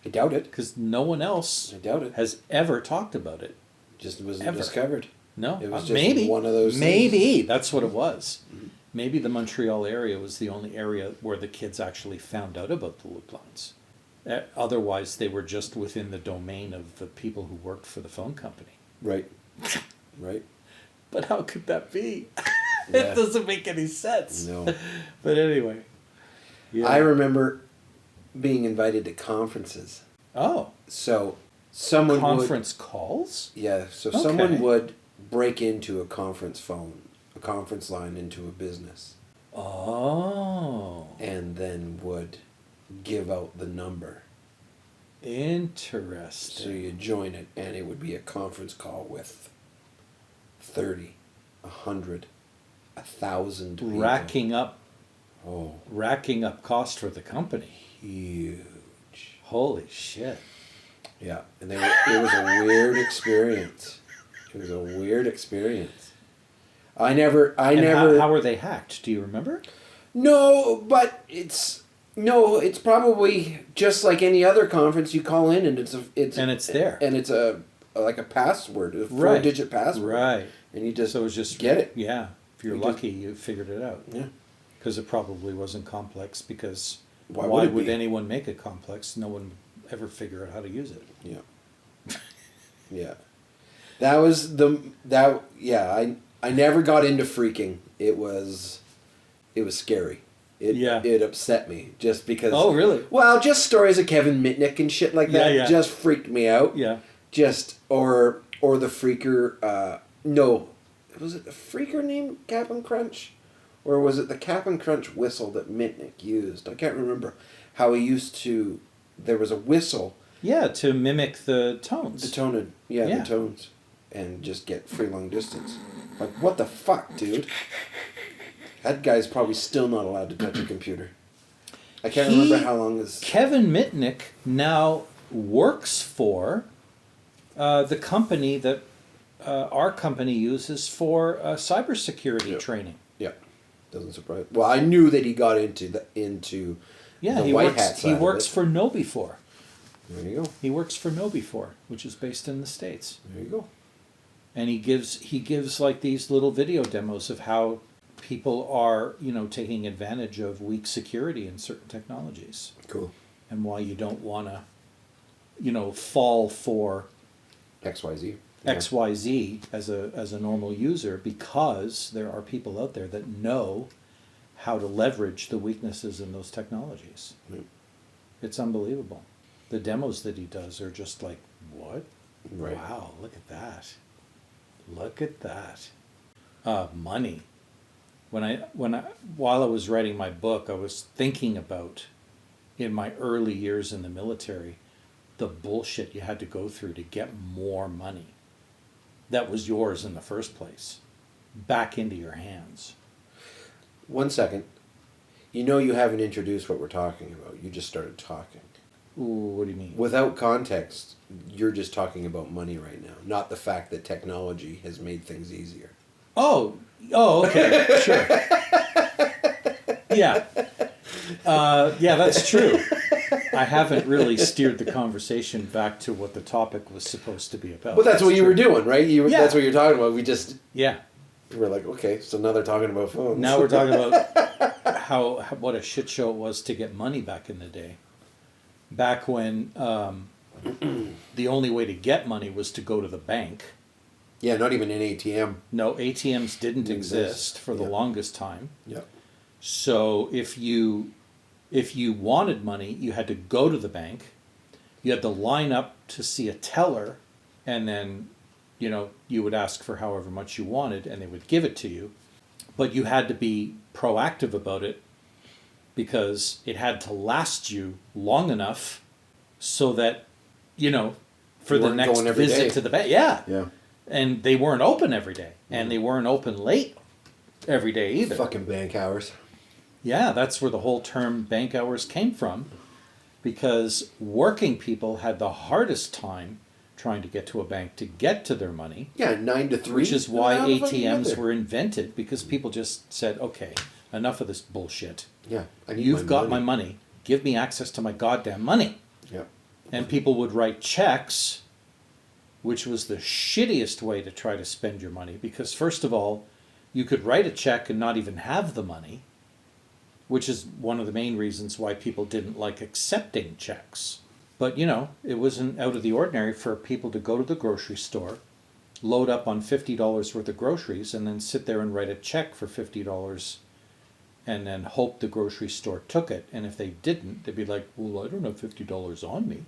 I doubt it. Because no one else I doubt it. has ever talked about it. Just wasn't Ever. discovered. No, It was just maybe one of those Maybe that's what it was. Maybe the Montreal area was the only area where the kids actually found out about the loop lines. Otherwise, they were just within the domain of the people who worked for the phone company. Right. Right. But how could that be? Yeah. It doesn't make any sense. No. But anyway. Yeah. I remember being invited to conferences. Oh, So someone conference calls? would, yeah, so Okay. someone would break into a conference phone, a conference line into a business, Oh, and then would give out the number. So interesting. you join it, and it would be a conference call with 30, 100, 1,000 people. Racking up cost for the company. Huge. Holy shit. Yeah, and it was a weird experience. It was a weird experience. I never. How were they hacked? Do you remember? No, but it's probably just like any other conference. You call in and it's there. and it's like a password, a Right. 4-digit password, Right. and you just So it was just get it. Yeah. If you're You lucky, you figured it out. Yeah. Because it probably wasn't complex. Because Why why would it would be? anyone make it complex? No one would ever figure out how to use it. Yeah. Yeah. That was I never got into freaking. It was scary. It upset me just because. Oh, really? Well, just stories of Kevin Mitnick and shit like that Yeah. just freaked me out. Yeah. Just or the freaker. No, was it the freaker named Cap'n Crunch, or was it the Cap'n Crunch whistle that Mitnick used? I can't remember how he used to. There was a whistle. Yeah, to mimic the tones. The tones, the tones, and just get free long distance. Like, what the fuck, dude? That guy's probably still not allowed to touch a computer. I can't remember how long this. Kevin Mitnick now works for the company that our company uses for cybersecurity training. Yeah, doesn't surprise. Well, I knew that he got into the He white works. hat side He of works it. for KnowBe4. There you go. He works for KnowBe4, which is based in the States. There you go. And he gives like these little video demos of how people are, taking advantage of weak security in certain technologies. Cool. And why you don't want to, fall for XYZ. XYZ as a normal user, because there are people out there that know how to leverage the weaknesses in those technologies. Yeah. It's unbelievable. The demos that he does are just like, what? Right. Wow, look at that. Look at that. Money. While I was writing my book, I was thinking about, in my early years in the military, the bullshit you had to go through to get more money that was yours in the first place back into your hands. 1 second. You haven't introduced what we're talking about. You just started talking. Ooh, what do you mean? Without context, you're just talking about money right now, not the fact that technology has made things easier. Oh, okay, sure. Yeah. Yeah, that's true. I haven't really steered the conversation back to what the topic was supposed to be about. But that's what you true. were doing, right? Yeah. That's what you're talking about. Yeah. We were like, okay, so now they're talking about phones. Now we're talking about what a shit show it was to get money back in the day. Back when the only way to get money was to go to the bank. Yeah, not even an ATM. No, ATMs didn't exist for the longest time. Yep. So if you wanted money, you had to go to the bank. You had to line up to see a teller, and then, you would ask for however much you wanted, and they would give it to you. But you had to be proactive about it because it had to last you long enough so that, for the next visit to the bank. Yeah. Yeah. And they weren't open every day. And they weren't open late every day either. Fucking bank hours. Yeah, that's where the whole term bank hours came from, because working people had the hardest time trying to get to a bank to get to their money. Yeah, 9 to 3. Which is why ATMs were invented, because people just said, okay, enough of this bullshit. Yeah, You've got my money. Give me access to my goddamn money. Yeah. And people would write checks, which was the shittiest way to try to spend your money, because first of all, you could write a check and not even have the money, which is one of the main reasons why people didn't like accepting checks. But, it wasn't out of the ordinary for people to go to the grocery store, load up on $50 worth of groceries, and then sit there and write a check for $50 and then hope the grocery store took it. And if they didn't, they'd be like, well, I don't have $50 on me.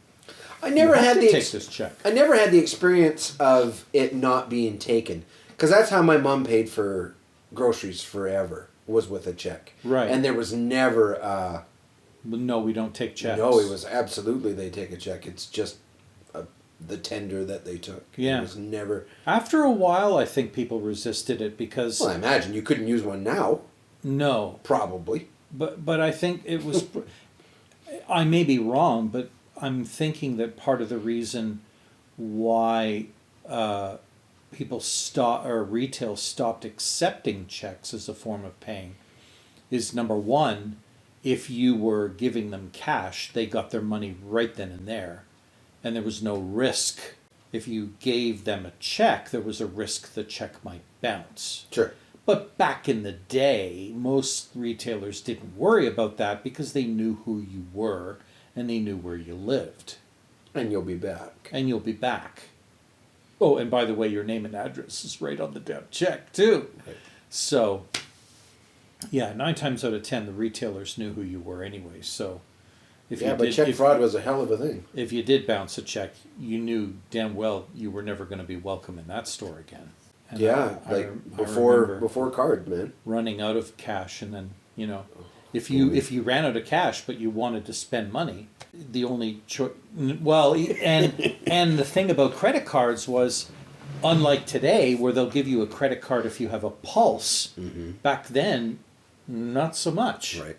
I never had take this check. I never had the experience of it not being taken, because that's how my mom paid for groceries forever, was with a check. Right. And there was never No, we don't take checks. No, it was absolutely they take a check. It's just the tender that they took. Yeah. It was never. After a while, I think people resisted it because. Well, I imagine you couldn't use one now. No. Probably. But I think it was. I may be wrong, but I'm thinking that part of the reason why retail stopped accepting checks as a form of paying is, number one, if you were giving them cash, they got their money right then and there, and there was no risk. If you gave them a check, there was a risk the check might bounce. Sure. But back in the day, most retailers didn't worry about that because they knew who you were and they knew where you lived. And you'll be back. And you'll be back. Oh, and by the way, your name and address is right on the damn check, too. Right. So, yeah, 9 times out of 10, the retailers knew who you were anyway. So, check fraud was a hell of a thing. If you did bounce a check, you knew damn well you were never going to be welcome in that store again. And before card, man. Running out of cash, and then if you ran out of cash but you wanted to spend money, the only choice. Well, and the thing about credit cards was, unlike today, where they'll give you a credit card if you have a pulse. Mm-hmm. Back then, not so much. Right.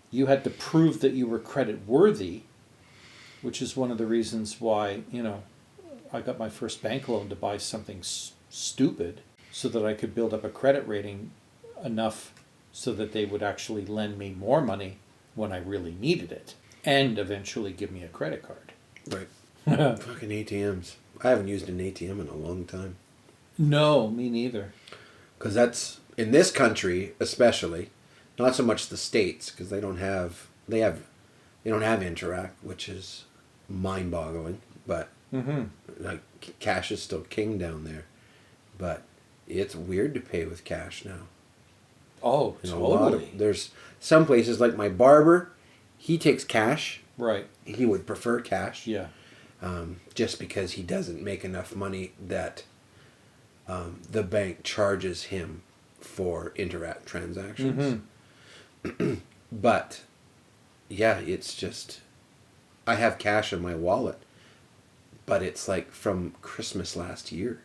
You had to prove that you were credit worthy, which is one of the reasons why I got my first bank loan to buy something stupid, so that I could build up a credit rating enough so that they would actually lend me more money when I really needed it, and eventually give me a credit card. Right. Fucking ATMs. I haven't used an ATM in a long time. No, me neither. Because that's, in this country especially, not so much the States, because they don't have Interac, which is mind-boggling, but like cash is still king down there. But it's weird to pay with cash now. Oh, totally. There's some places like my barber, he takes cash, Right. He would prefer cash. Yeah. Just because he doesn't make enough money that the bank charges him for interact transactions. Mm-hmm. But yeah, it's just I have cash in my wallet, but it's like from Christmas last year.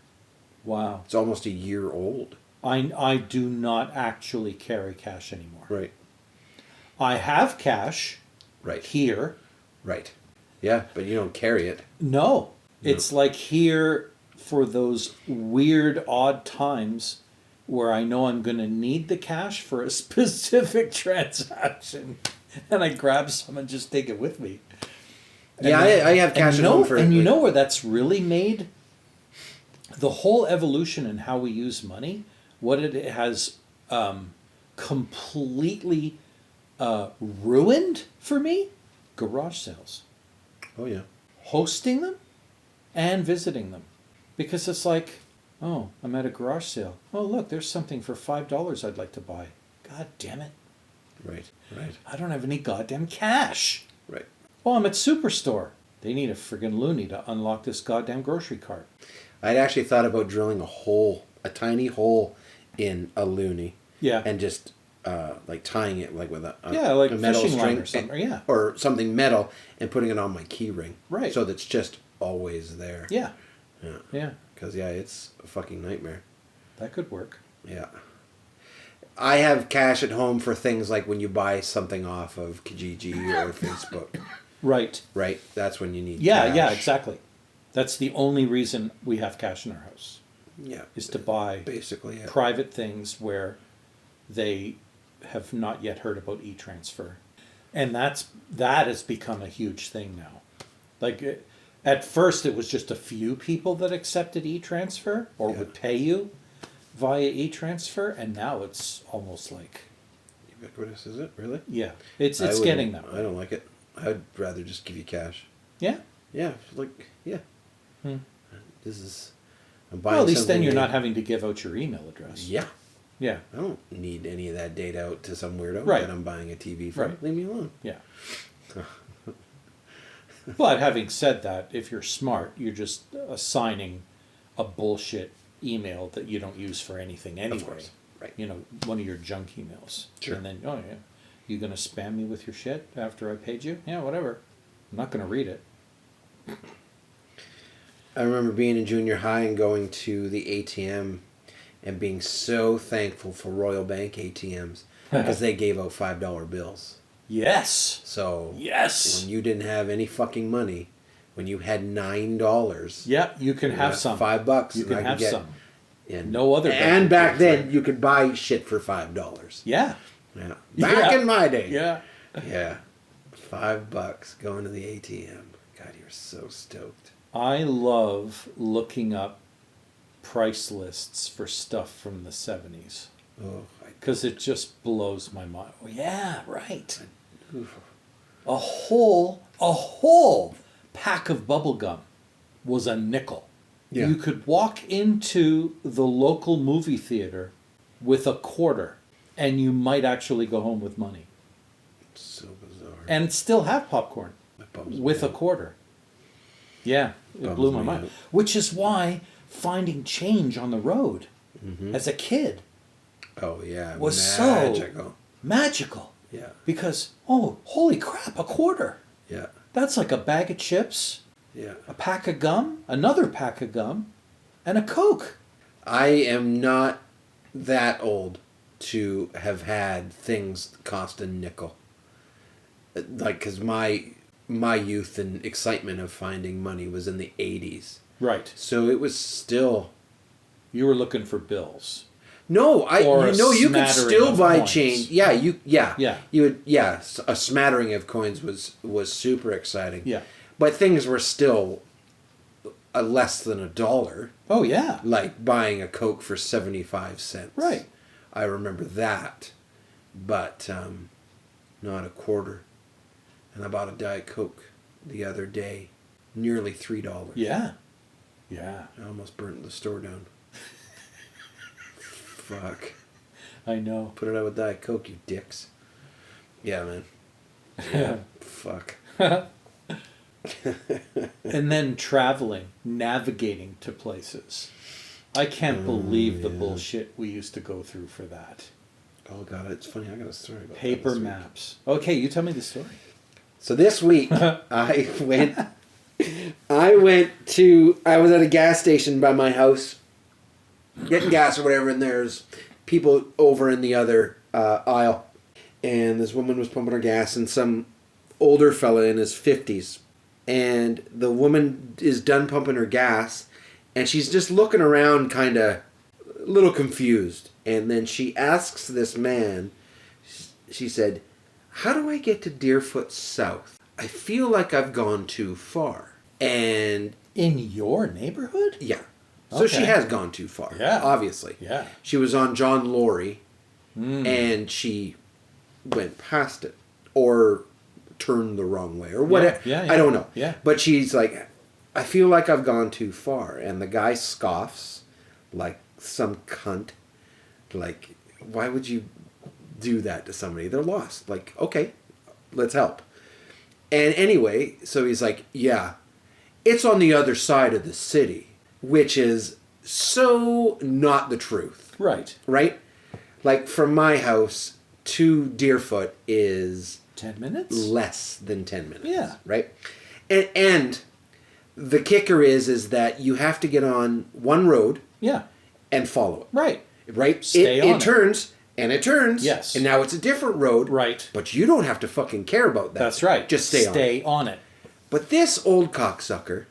Wow. It's almost a year old. I do not actually carry cash anymore. Right. I have cash Right. here. Right. Yeah, but you don't carry it. No. It's like here for those weird, odd times where I know I'm going to need the cash for a specific transaction. And I grab some and just take it with me. Yeah, I have cash at home for... And you know where that's really made the whole evolution in how we use money, what it has completely ruined for me? Garage sales. Oh, yeah. Hosting them and visiting them. Because it's like, oh, I'm at a garage sale. Oh, look, there's something for $5 I'd like to buy. God damn it. Right, right. I don't have any goddamn cash. Right. Oh, I'm at Superstore. They need a friggin' loony to unlock this goddamn grocery cart. I'd actually thought about drilling a tiny hole in a loony. Yeah. And just like tying it like with a like a metal fishing line string or something. Yeah. or something metal and putting it on my key ring. Right. So that's just always there. Yeah. Yeah. Yeah. Because, yeah, it's a fucking nightmare. That could work. Yeah. I have cash at home for things like when you buy something off of Kijiji or Facebook. Right. Right? That's when you need Yeah, cash. yeah, exactly. That's the only reason we have cash in our house. Yeah. Is to buy basically private things where they have not yet heard about e-transfer. And that has become a huge thing now. Like at first it was just a few people that accepted e-transfer or would pay you via e-transfer, and now it's almost like ubiquitous, is it? Really? Yeah. It's getting that way. I don't like it. I'd rather just give you cash. Yeah? Yeah, yeah. This is I'm buying well, at least something then you're new. not having to give out your email address. Yeah. Yeah. I don't need any of that data out to some weirdo Right. that I'm buying a TV from. Right. Leave me alone. Yeah. But having said that, if you're smart, you're just assigning a bullshit email that you don't use for anything anyway. Of course. Right. You know, one of your junk emails. Sure. And then, oh yeah, you gonna spam me with your shit after I paid you? Yeah, whatever. I'm not gonna read it. I remember being in junior high and going to the ATM and being so thankful for Royal Bank ATMs because they gave out $5 bills. Yes. So Yes. when you didn't have any fucking money, when you had $9, Yeah, you can have some. $5, You and can I could have get- some. And, No other And bank back ATMs, then, right? you could buy shit for $5. Yeah. Yeah. Back Yeah. in my day. Yeah. Yeah. $5 going to the ATM. God, you're so stoked. I love looking up price lists for stuff from the 70s. Oh, Because it just blows my mind. Oh, yeah, right. oof. A whole pack of bubble gum was a nickel. Yeah. You could walk into the local movie theater with a quarter and you might actually go home with money. So bizarre. And still have popcorn That bums with me a out. quarter. Yeah, it Bums blew my me mind. out. Which is why finding change on the road as a kid Oh, yeah. was magical. so magical. Yeah. Because, oh, holy crap, a quarter. Yeah. That's like a bag of chips, Yeah. a pack of gum, another pack of gum, and a Coke. I am not that old to have had things cost a nickel. Like, because my youth and excitement of finding money was in the 80s. Right. So it was still... You were looking for bills. No, Or a you could smattering still of buy coins. change. Yeah, Yeah. You would, yeah, a smattering of coins was super exciting. Yeah. But things were still less than $1. Oh, yeah. Like buying a Coke for 75 cents. Right. I remember that, but not a quarter. And I bought a Diet Coke the other day, nearly $3. Yeah. Yeah. I almost burnt the store down. Fuck. I know. Put it out with Diet Coke, you dicks. Yeah, man. Yeah. Fuck. And then traveling, navigating to places. I can't believe the bullshit we used to go through for that. Oh god, it's funny. I got a story about Paper that maps. Okay, you tell me the story. So this week I was at a gas station by my house getting gas or whatever, and there's people over in the other aisle, and this woman was pumping her gas, and some older fella in his 50s, and the woman is done pumping her gas, and she's just looking around kind of a little confused, and then she asks this man, she said, "How do I get to Deerfoot South? I feel like I've gone too far." And in your neighborhood? Yeah. So she has gone too far. Yeah. Obviously. Yeah. She was on John Laurie and she went past it or turned the wrong way or whatever. Yeah. I don't know. Yeah. But she's like, "I feel like I've gone too far." And the guy scoffs like some cunt. Like, why would you do that to somebody? They're lost. Like, okay, let's help. And anyway, so he's like, "Yeah, it's on the other side of the city," which is so not the truth. Right. Right? Like, from my house to Deerfoot is 10 minutes? less than 10 minutes. Yeah. Right? And the kicker is that you have to get on one road Yeah. and follow it. Right. Right? Stay on it turns and it turns. Yes. And now it's a different road. Right. But you don't have to fucking care about that. That's right. Just stay on it. But this old cocksucker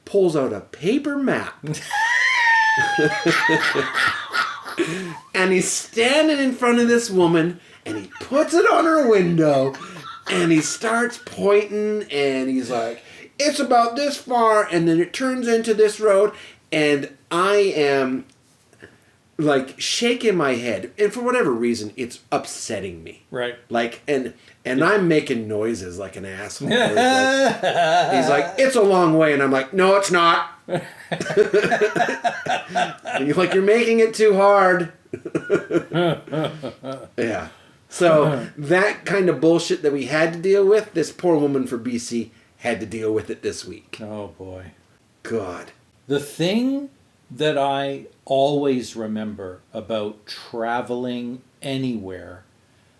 pulls out a paper map. And he's standing in front of this woman and he puts it on her window and he starts pointing and he's like, "It's about this far," and then it turns into this road, and I am like shaking my head, and for whatever reason it's upsetting me. Right. Like, and I'm making noises like an asshole. He's like, "It's a long way," and I'm like, "No, it's not." And you're like, "You're making it too hard." Yeah. So that kind of bullshit that we had to deal with, this poor woman for BC had to deal with it this week. Oh, boy. God. The thing that I always remember about traveling anywhere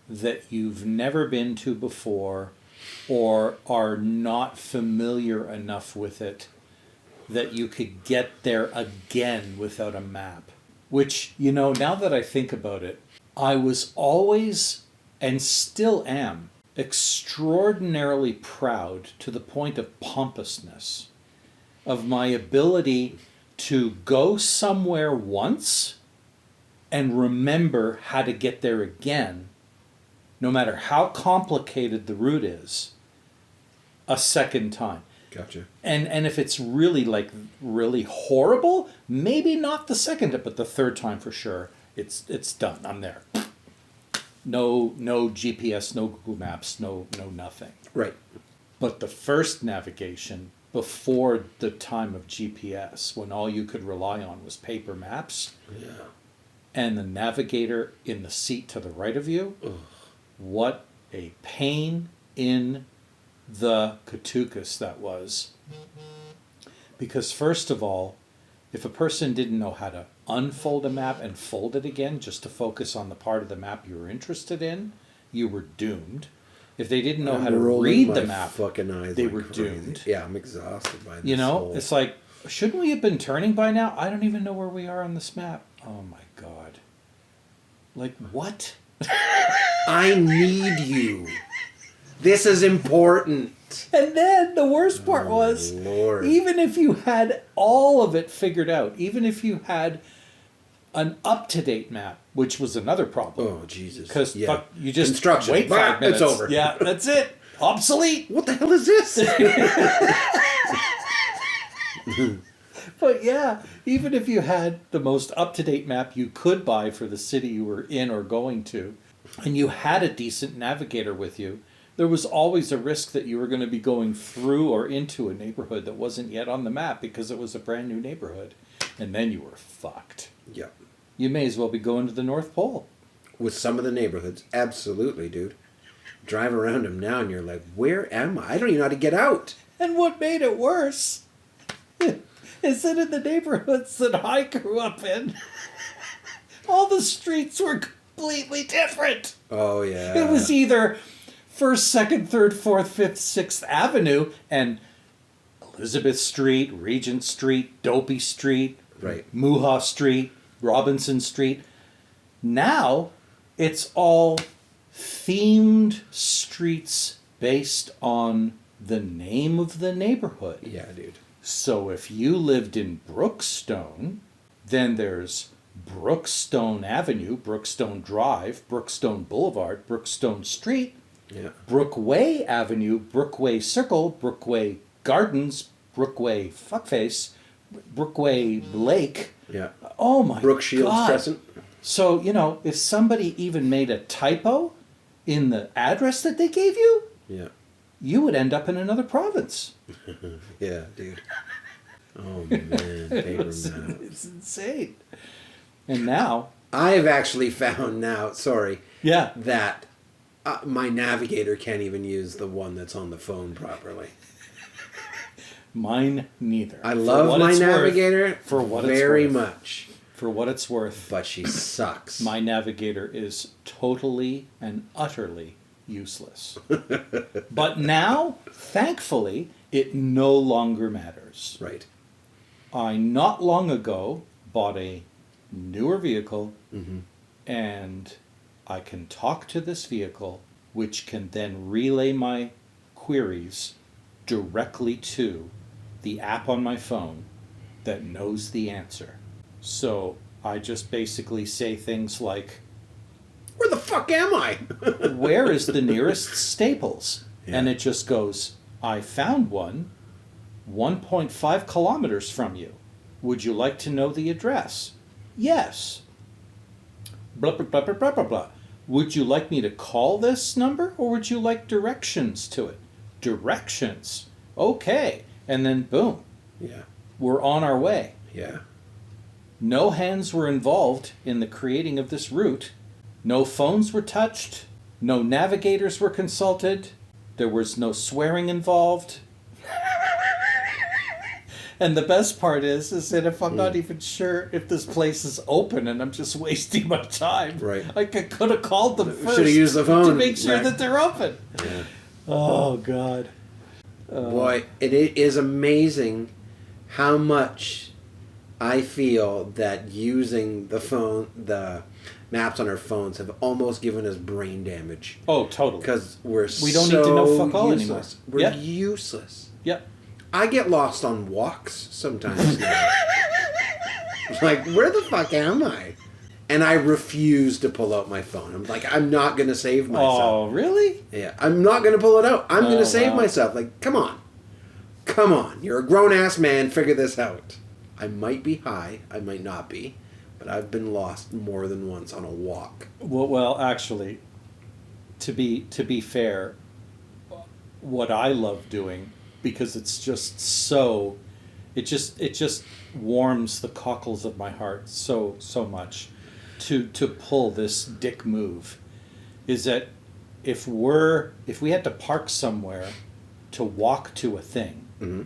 that you've never been to before or are not familiar enough with it that you could get there again without a map. Which, now that I think about it, I was always, and still am, extraordinarily proud to the point of pompousness of my ability to go somewhere once and remember how to get there again, no matter how complicated the route is, a second time. Gotcha. And if it's really horrible, maybe not the second, but the third time for sure. It's done. I'm there. No GPS, no Google Maps, no nothing. Right. But the first navigation before the time of GPS, when all you could rely on was paper maps, and the navigator in the seat to the right of you, what a pain in the Katukas that was. Because first of all, if a person didn't know how to unfold a map and fold it again just to focus on the part of the map you were interested in, you were doomed. If they didn't know how to read the map, they were doomed. Yeah, I'm exhausted by this. It's like, shouldn't we have been turning by now? I don't even know where we are on this map. Oh my God. Like, what? I need you. This is important. And then the worst part was, Lord. Even if you had all of it figured out, even if you had an up-to-date map, which was another problem. Oh, Jesus. Because you just Construction. wait 5 minutes. It's over. Yeah, that's it. Obsolete. What the hell is this? But yeah, even if you had the most up-to-date map you could buy for the city you were in or going to, and you had a decent navigator with you, there was always a risk that you were going to be going through or into a neighborhood that wasn't yet on the map because it was a brand new neighborhood. And then you were fucked. Yep. You may as well be going to the North Pole. With some of the neighborhoods. Absolutely, dude. drive around them now and you're like, where am I? I don't even know how to get out. And what made it worse is that in the neighborhoods that I grew up in, all the streets were completely different. Oh, yeah. It was either 1st, 2nd, 3rd, 4th, 5th, 6th Avenue and Elizabeth Street, Regent Street, Dopey Street, right. Muha Street, Robinson Street. Now, it's all themed streets based on the name of the neighborhood. Yeah, dude. So if you lived in Brookstone, then there's Brookstone Avenue, Brookstone Drive, Brookstone Boulevard, Brookstone Street, Yeah. Brookway Avenue, Brookway Circle, Brookway Gardens, Brookway Fuckface, Brookway Lake. Yeah. Oh my Brook Shields God. Crescent. So, if somebody even made a typo in the address that they gave you, Yeah. you would end up in another province. Yeah, dude. Oh, man. Paper maps. It's insane. And now... I've actually found now, Yeah. that my navigator can't even use the one that's on the phone properly. Mine neither. I love my navigator for what it's very worth. much. For what it's worth. But she sucks. My navigator is totally and utterly useless. But now, thankfully, it no longer matters. Right. I not long ago bought a newer vehicle, and I can talk to this vehicle, which can then relay my queries directly to the app on my phone that knows the answer. So I just basically say things like, Where the fuck am I? where is the nearest Staples? Yeah. And it just goes, I found one 1.5 kilometers from you. Would you like to know the address? Yes. Blah, blah, blah, blah, blah, blah, blah. Would you like me to call this number, or would you like directions to it? Directions. Okay. And then boom, Yeah. we're on our way. Yeah. No hands were involved in the creating of this route. No phones were touched. No navigators were consulted. There was no swearing involved. And the best part is that if I'm not even sure if this place is open and I'm just wasting my time, Right. I could have called them first. Should have used the phone. to make sure Right. that they're open. Yeah. Oh God. Boy, it is amazing how much I feel that using the maps on our phones have almost given us brain damage. Oh, totally. Because we don't need to know fuck all anymore. useless. We're Yep. useless. Yep. I get lost on walks sometimes now. Like, where the fuck am I? And I refuse to pull out my phone. I'm like, I'm not going to save myself. Oh, really? Yeah, I'm not going to pull it out. I'm going Oh, to save wow. myself. Like, come on. Come on. You're a grown-ass man. Figure this out. I might be high. I might not be. But I've been lost more than once on a walk. Well, actually, to be fair, what I love doing, because it's just so, it just warms the cockles of my heart so much to pull this dick move, is that if we had to park somewhere to walk to a thing, Mm-hmm.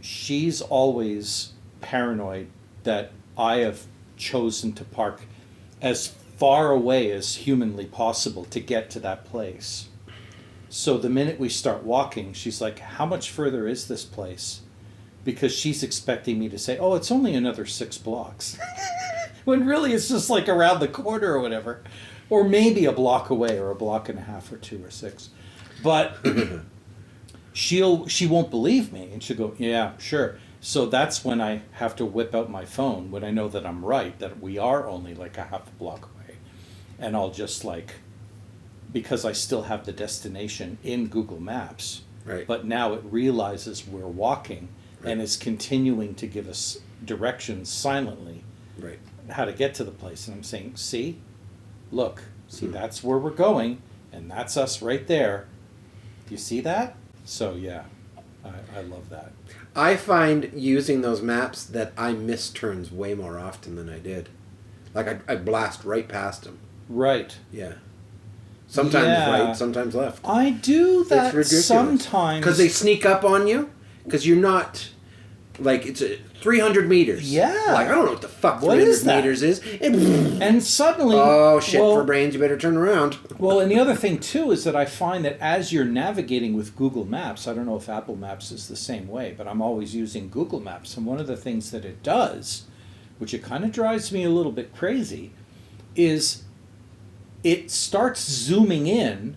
she's always paranoid that I have chosen to park as far away as humanly possible to get to that place. So the minute we start walking, she's like, how much further is this place? Because she's expecting me to say, oh, it's only another 6 blocks. When really it's just like around the corner or whatever. Or maybe a block away, or a block and a half, or 2 or 6. But she won't believe me, and she'll go, yeah, sure. So that's when I have to whip out my phone, when I know that I'm right, that we are only like a half a block away. And I'll just because I still have the destination in Google Maps, Right. but now it realizes we're walking, Right. and is continuing to give us directions silently Right. how to get to the place. And I'm saying, see, that's where we're going, and that's us right there. Do you see that? So yeah, I love that. I find using those maps that I miss turns way more often than I did. Like, I blast right past them. Right. Yeah. Sometimes Yeah. right, sometimes left. I do that ridiculous. sometimes. Because they sneak up on you. Because you're not... Like, it's 300 meters. Yeah. Like, I don't know what the fuck What 300 is that? meters is. And suddenly... Oh, shit well, for brains, you better turn around. Well, and the other thing, too, is that I find that as you're navigating with Google Maps, I don't know if Apple Maps is the same way, but I'm always using Google Maps. And one of the things that it does, which it kind of drives me a little bit crazy, is it starts zooming in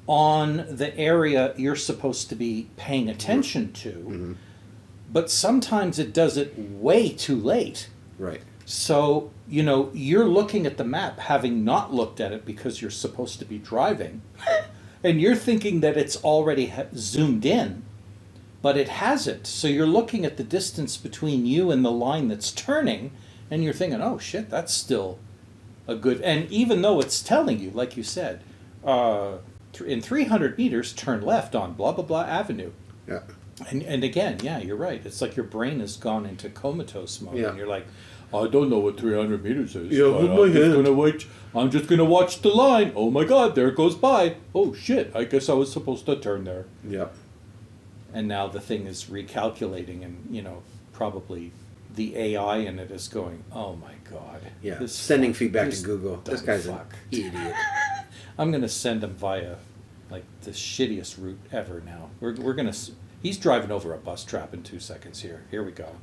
on the area you're supposed to be paying attention to. Mm-hmm. But sometimes it does it way too late. Right. So, you're looking at the map having not looked at it because you're supposed to be driving. And you're thinking that it's already zoomed in, but it hasn't. So you're looking at the distance between you and the line that's turning, and you're thinking, oh shit, that's still a good... And even though it's telling you, like you said, in 300 meters, turn left on blah, blah, blah avenue. Yeah. And again, yeah, you're right. It's like your brain has gone into comatose mode, Yeah. and you're like, I don't know what 300 meters is. Yeah, hold my hand. I'm just gonna watch the line. Oh my God, there it goes by. Oh shit, I guess I was supposed to turn there. Yeah. And now the thing is recalculating, and probably the AI in it is going, oh my God. Yeah. Sending feedback to this Google. This dumb guy's fuck. an idiot. I'm gonna send him via like the shittiest route ever. Now we're gonna. He's driving over a bus trap in 2 seconds here. Here we go.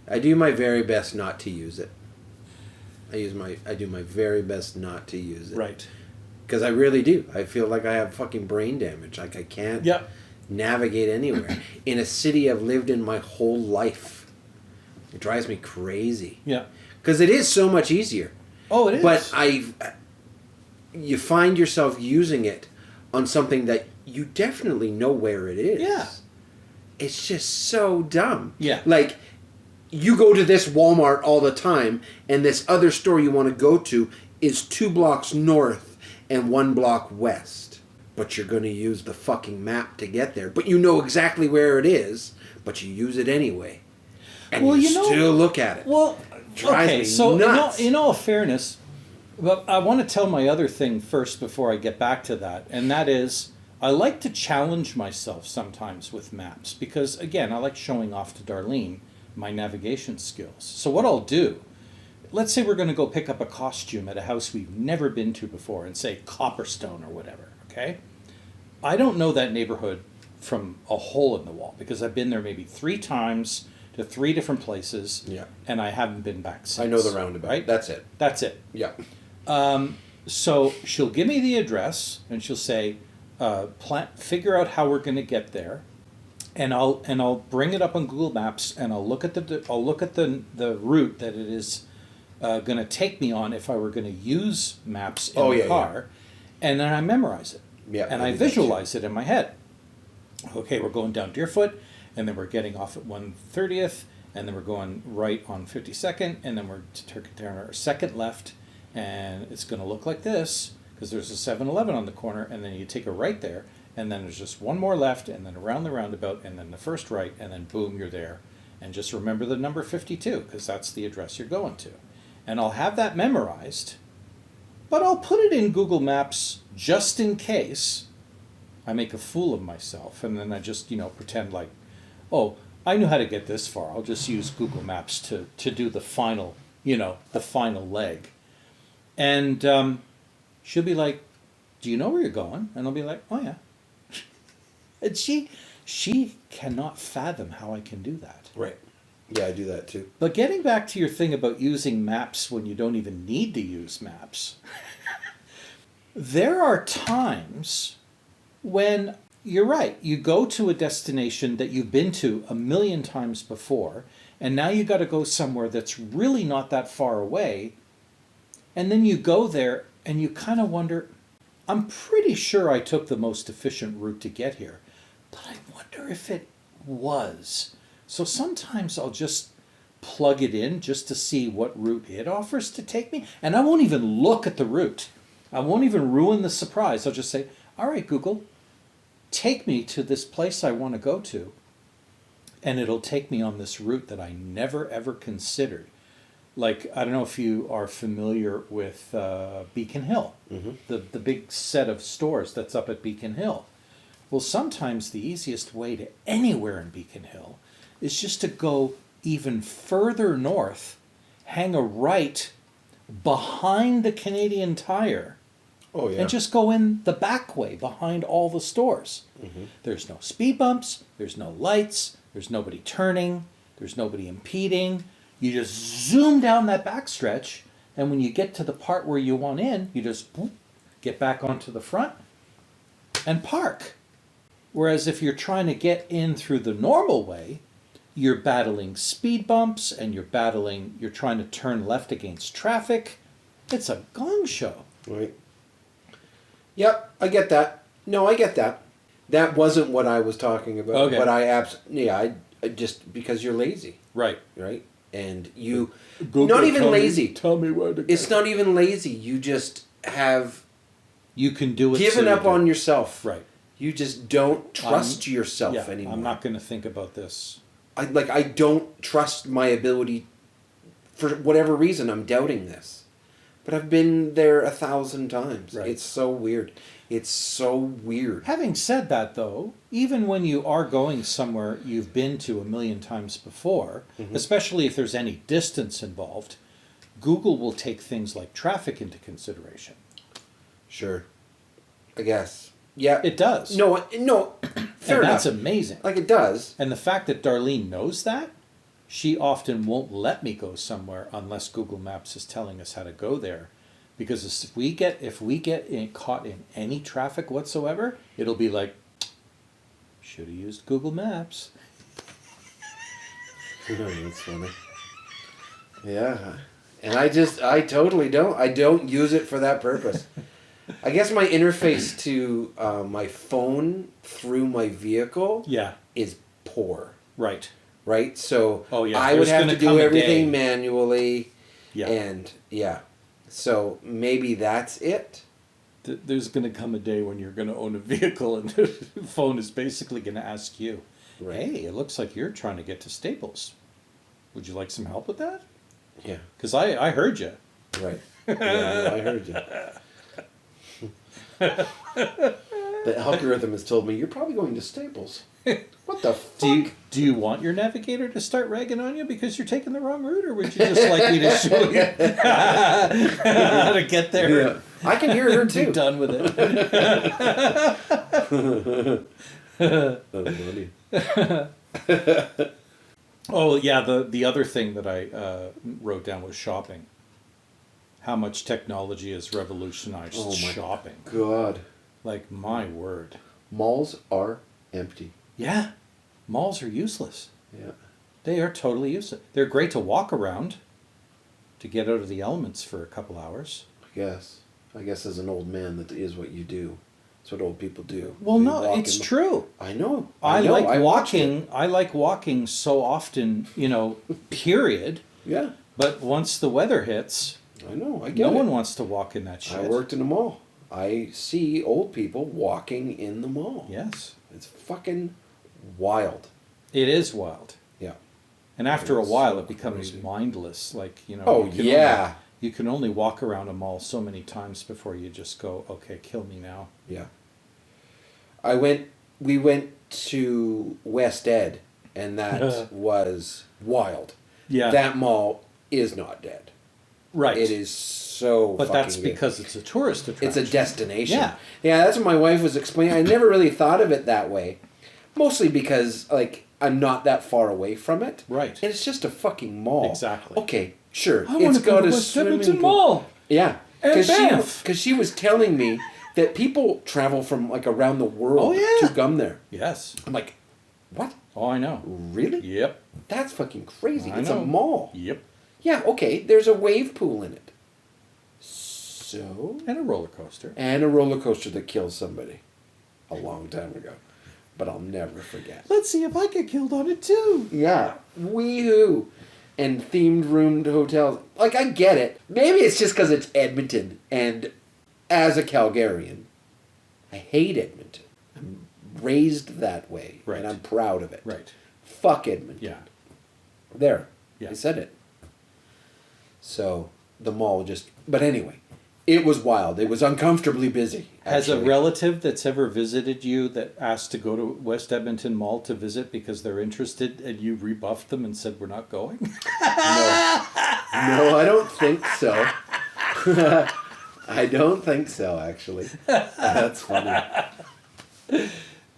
I do my very best not to use it. I do my very best not to use it. Right. Because I really do. I feel like I have fucking brain damage. Like I can't navigate anywhere. In a city I've lived in my whole life. It drives me crazy. Yeah. Because it is so much easier. Oh, it is. But you find yourself using it on something that you definitely know where it is. Yeah. It's just so dumb. Yeah. Like, you go to this Walmart all the time, and this other store you want to go to is 2 blocks north and 1 block west. But you're going to use the fucking map to get there. But you know exactly where it is, but you use it anyway. And you still look at it. Well, Drives okay, me so nuts. in all fairness, but I want to tell my other thing first before I get back to that, and that is I like to challenge myself sometimes with maps because, again, I like showing off to Darlene my navigation skills. So what I'll do, let's say we're going to go pick up a costume at a house we've never been to before and say Copperstone or whatever, okay? I don't know that neighborhood from a hole in the wall because I've been there maybe 3 times to 3 different places, and I haven't been back since. I know the roundabout. Right? That's it. That's it. Yeah. So she'll give me the address, and she'll say, figure out how we're going to get there, and I'll bring it up on Google Maps, and I'll look at the route that it is going to take me on if I were going to use maps in the car, and then I memorize it, and I visualize it in my head. Okay, we're going down Deerfoot, and then we're getting off at 130th, and then we're going right on 52nd, and then we're taking our second left, and it's going to look like this, because there's a 7-Eleven on the corner, and then you take a right there, and then there's just one more left, and then around the roundabout, and then the first right, and then boom, you're there. And just remember the number 52, because that's the address you're going to. And I'll have that memorized, but I'll put it in Google Maps just in case I make a fool of myself, and then I just, pretend like, oh, I knew how to get this far. I'll just use Google Maps to do the final, the final leg. And she'll be like, do you know where you're going? And I'll be like, oh yeah. And she cannot fathom how I can do that. Right. Yeah, I do that too. But getting back to your thing about using maps when you don't even need to use maps, there are times when you're right. You go to a destination that you've been to 1,000,000 times before, and now you got to go somewhere that's really not that far away. And then you go there and you kind of wonder, I'm pretty sure I took the most efficient route to get here, but I wonder if it was. So sometimes I'll just plug it in just to see what route it offers to take me, and I won't even look at the route. I won't even ruin the surprise. I'll just say, all right, Google, take me to this place I want to go to, and it'll take me on this route that I never ever considered. Like, I don't know if you are familiar with Beacon Hill, the big set of stores that's up at Beacon Hill. Well, sometimes the easiest way to anywhere in Beacon Hill is just to go even further north, hang a right behind the Canadian Tire, Oh, yeah. and just go in the back way behind all the stores. There's no speed bumps, there's no lights, there's nobody turning, there's nobody impeding. You just zoom down that back stretch, and when you get to the part where you want in, you just get back onto the front and park. Whereas if you're trying to get in through the normal way, you're battling speed bumps and you're trying to turn left against traffic. It's a gong show. Right. Yep, I get that. No, I get that. That wasn't what I was talking about. Okay. But I just because you're lazy, Right. right? And you, Go not get- even tell me- lazy. Tell me where to go. It's not even lazy. You just have You can do it. given so you up do. on yourself. Right. You just don't trust yourself Yeah, anymore. I'm not going to think about this. I don't trust my ability. For whatever reason, I'm doubting this. But I've been there 1,000 times. Right. It's so weird. It's so weird. Having said that, though, even when you are going somewhere you've been to 1,000,000 times before, especially if there's any distance involved, Google will take things like traffic into consideration. Sure. I guess. Yeah. It does. No, fair and that's enough. amazing. Like it does. And the fact that Darlene knows that, she often won't let me go somewhere unless Google Maps is telling us how to go there. Because if we get caught in any traffic whatsoever, it'll be like, should have used Google Maps. That's funny. Yeah. And I totally don't. I don't use it for that purpose. I guess my interface to my phone through my vehicle Yeah. is poor. Right. Right? So Oh, yeah. I would There's have gonna to do come a everything day. manually. Yeah. And yeah. So maybe that's it. There's going to come a day when you're going to own a vehicle and the phone is basically going to ask you, Right. hey, it looks like you're trying to get to Staples. Would you like some help with that? Yeah. Because I heard you. Right. Yeah, no, I heard you. The algorithm has told me you're probably going to Staples. What the fuck? Do you want your navigator to start ragging on you because you're taking the wrong route, or would you just like me to show you how to get there? Yeah. I can hear her and be too. done with it. That's funny. Oh yeah, the other thing that I wrote down was shopping. How much technology has revolutionized Oh my shopping? God. Like, my word. Malls are empty. Yeah, malls are useless. Yeah. They are totally useless. They're great to walk around, to get out of the elements for a couple hours. I guess as an old man, that is what you do. That's what old people do. Well, They no, walk it's in the- true. I know. I know. like I watched walking. I like walking so often, period. it. Yeah, But once the weather hits, I know. I get no it. one wants to walk in that shit. I worked in a mall. I see old people walking in the mall. Yes. It's fucking wild. It is wild. Yeah. And after a It's while, so it becomes crazy. mindless. Like, Oh, you can yeah. you can only walk around a mall so many times before you just go, okay, kill me now. Yeah. We went to West Ed, and that was wild. Yeah. That mall is not dead. Right. It is so But that's fucking good. because it's a tourist attraction. It's a destination. Yeah. Yeah, that's what my wife was explaining. I never really thought of it that way. Mostly because, I'm not that far away from it. Right. And it's just a fucking mall. Exactly. Okay, sure. I want to go to West Edmonton Mall. Yeah. And Banff. Because she was telling me that people travel from, around the world Oh, yeah. to come there. Yes. I'm like, what? Oh, I know. Really? Yep. That's fucking crazy. I It's know. a mall. Yep. Yeah, okay, there's a wave pool in it. So? And a roller coaster. And a roller coaster that kills somebody a long time ago. But I'll never forget. Let's see if I get killed on it too. Yeah, wee-hoo. And themed roomed hotels. I get it. Maybe it's just because it's Edmonton. And as a Calgarian, I hate Edmonton. I'm raised that way. Right. And I'm proud of it. Right. Fuck Edmonton. Yeah. There. Yeah. I said it. So the mall just... But anyway, it was wild. It was uncomfortably busy. Has a actually. relative that's ever visited you that asked to go to West Edmonton Mall to visit because they're interested and you rebuffed them and said, we're not going? No. No, I don't think so. I don't think so, actually. That's funny.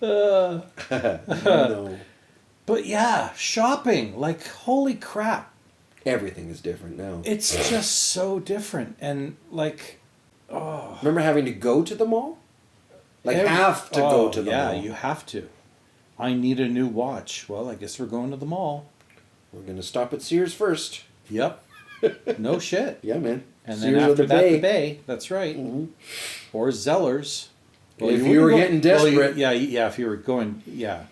No. But yeah, shopping, like, holy crap. Everything is different now. It's just so different. And like, Remember having to go to the mall? Like, have to go to the mall. Yeah, you have to. I need a new watch. Well, I guess we're going to the mall. We're going to stop at Sears first. Yep. No shit. Yeah, man. And Sears then or after the that, Bay. the Bay. That's right. Mhm. Or Zellers. If you were getting desperate. If you were going, yeah.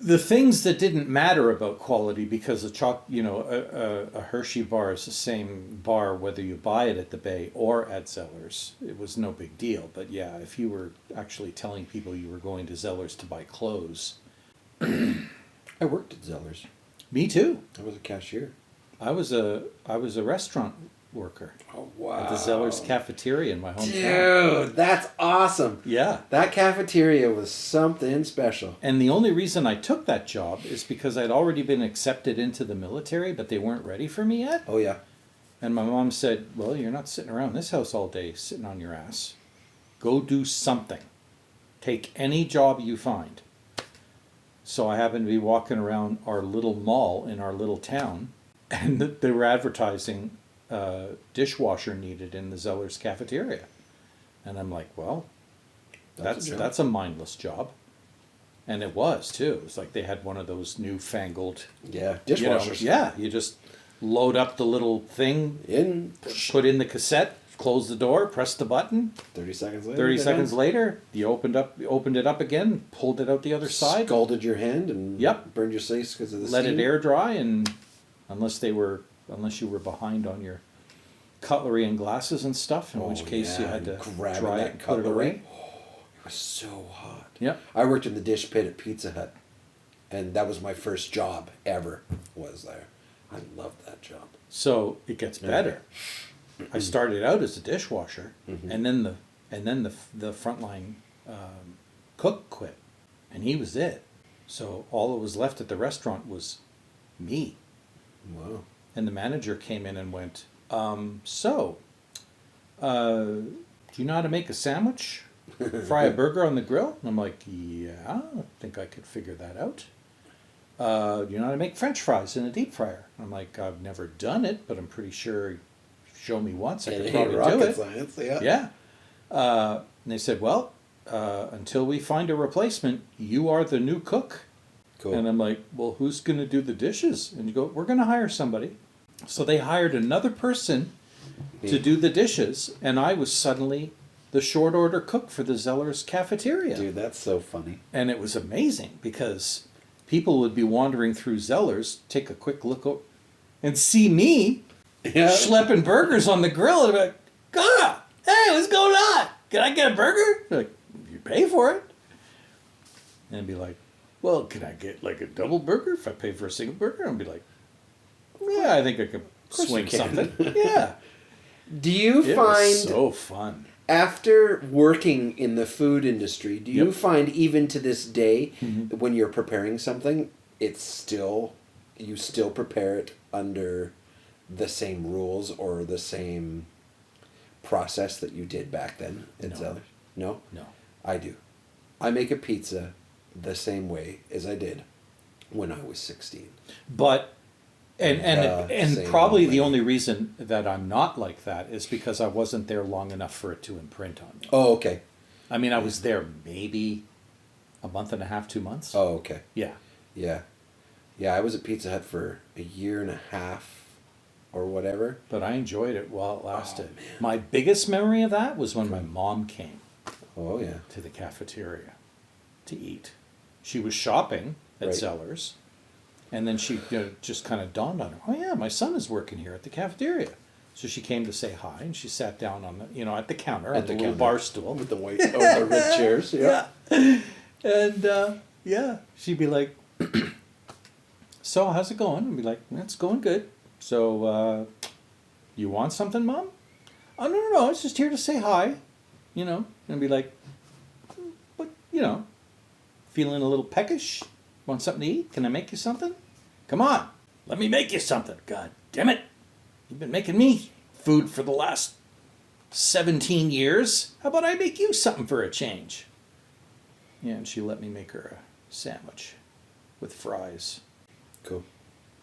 The things that didn't matter about quality, because a Hershey bar is the same bar whether you buy it at the Bay or at Zellers. It was no big deal. But yeah, if you were actually telling people you were going to Zellers to buy clothes. I worked at Zellers. Me too. I was a cashier. I was a restaurant worker Oh, wow. at the Zellers cafeteria in my hometown. Dude, that's awesome. Yeah. That cafeteria was something special. And the only reason I took that job is because I'd already been accepted into the military, but they weren't ready for me yet. Oh, yeah. And my mom said, well, you're not sitting around this house all day sitting on your ass. Go do something. Take any job you find. So I happened to be walking around our little mall in our little town, and they were advertising dishwasher needed in the Zellers cafeteria. And I'm like, well, that's a mindless job. And it was, too. It was like they had one of those newfangled... Yeah, dishwashers. You just load up the little thing, In put in the cassette, close the door, press the button. 30 seconds later. 30 they're seconds done. laed you opened it up again, pulled it out the other side, Scalded your hand and Yep. burned your face because of the let steam. it air dry, and unless you were behind on your cutlery and glasses and stuff, in which case you had to grab dry that it and put it away. It was so hot. Yep. I worked in the dish pit at Pizza Hut, and that was my first job ever. Was there? I loved that job. So it gets better. I started out as a dishwasher, and then the frontline cook quit, and he was it. So all that was left at the restaurant was me. Wow. And the manager came in and went, do you know how to make a sandwich? Fry a burger on the grill? And I'm like, yeah, I think I could figure that out. Do you know how to make French fries in a deep fryer? And I'm like, I've never done it, but I'm pretty sure, show me once, I could probably do rocket it. science, yeah. Yeah. And they said, well, until we find a replacement, you are the new cook. Cool. And I'm like, well, who's going to do the dishes? And you go, we're going to hire somebody. So they hired another person to do the dishes, and I was suddenly the short order cook for the Zellers cafeteria. Dude, that's so funny. And it was amazing because people would be wandering through Zellers, take a quick look and see me schlepping burgers on the grill, and be like, God, hey, what's going on? Can I get a burger? They're like, you pay for it. And I'd be like, well, can I get like a double burger if I pay for a single burger? And I'd be like, yeah, I think I could swing you can. something. Yeah. Do you It find, was so fun. after working in the food industry, do you Yep. find even to this day, when you're preparing something, you still prepare it under the same rules or the same process that you did back then at No. Zellers? No? No. I do. I make a pizza the same way as I did when I was 16. But and Same probably way. the only reason that I'm not like that is because I wasn't there long enough for it to imprint on me. Oh, okay. I mean, I was there maybe a month and a half, 2 months. Oh, okay. Yeah. Yeah. Yeah, I was at Pizza Hut for a year and a half or whatever. But I enjoyed it while it lasted. man. My biggest memory of that was when my mom came Oh, yeah. to the cafeteria to eat. She was shopping at Right. Zellers, and then she just kind of dawned on her, oh yeah, my son is working here at the cafeteria. So she came to say hi, and she sat down on the at the counter on the little bar stool With the white, the red chairs. Yeah. And she'd be like, so how's it going? I'd be like, it's going good. So You want something, Mom? Oh, no, I was just here to say hi. You know, and be like, but, you know, feeling a little peckish? Want something to eat? Can I make you something? Come on, let me make you something. God damn it. You've been making me food for the last 17 years. How about I make you something for a change? Yeah, and she let me make her a sandwich with fries. Cool.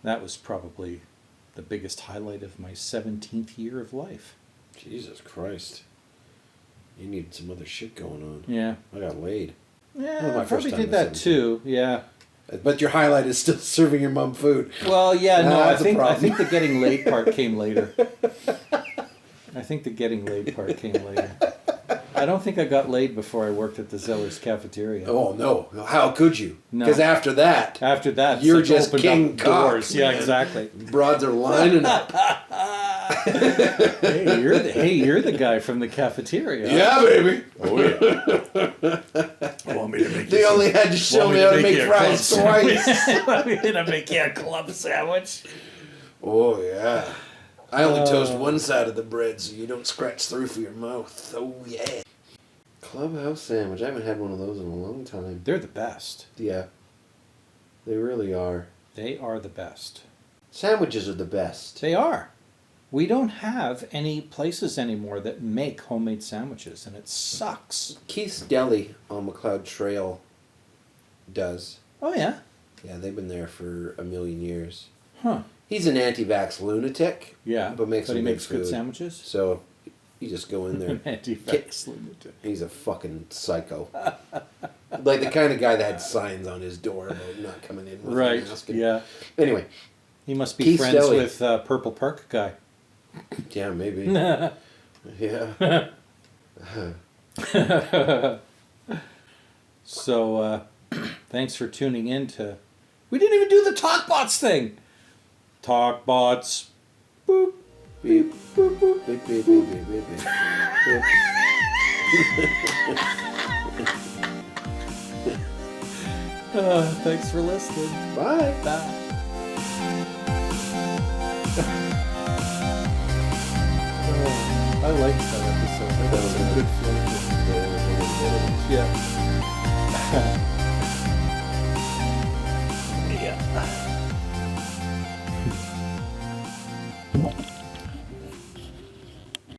That was probably the biggest highlight of my 17th year of life. Jesus Christ. You need some other shit going on. Yeah. I got laid. Yeah, I probably did that too. Yeah. But your highlight is still serving your mom food. Well, yeah, no, I That's a think problem. the getting laid part came later. I don't think I got laid before I worked at the Zeller's cafeteria. Oh, no. How could you? No. Because after that, You're just king doors. cock, Yeah, man. exactly. Broads are lining up. Hey, you're the guy from the cafeteria. Yeah, baby. Oh yeah. Want me to make They only had to show me how to make fries twice. Want me to make you a club sandwich? Oh, yeah. I only toast one side of the bread so you don't scratch through for your mouth. Oh, yeah. Clubhouse sandwich. I haven't had one of those in a long time. They're the best. Yeah. They really are. They are the best. Sandwiches are the best. They are. We don't have any places anymore that make homemade sandwiches, and it sucks. Keith's Deli on McLeod Trail does. Oh, yeah? Yeah, they've been there for a million years. Huh. He's an anti-vax lunatic. Yeah. But makes he some makes good good food. sandwiches? So you just go in there. Anti-vax lunatic. He's a fucking psycho. Like the kind of guy that had signs on his door about not coming in with Right, a mask. yeah. Anyway. He must be Keith's friends Deli. with Purple Park guy. Yeah, maybe. Yeah. So, thanks for tuning in to... We didn't even do the Talkbots thing! Talkbots. Boop. Beep, boop, boop, beep, beep, beep, beep, beep, beep. Thanks for listening. Bye. Bye. I like that.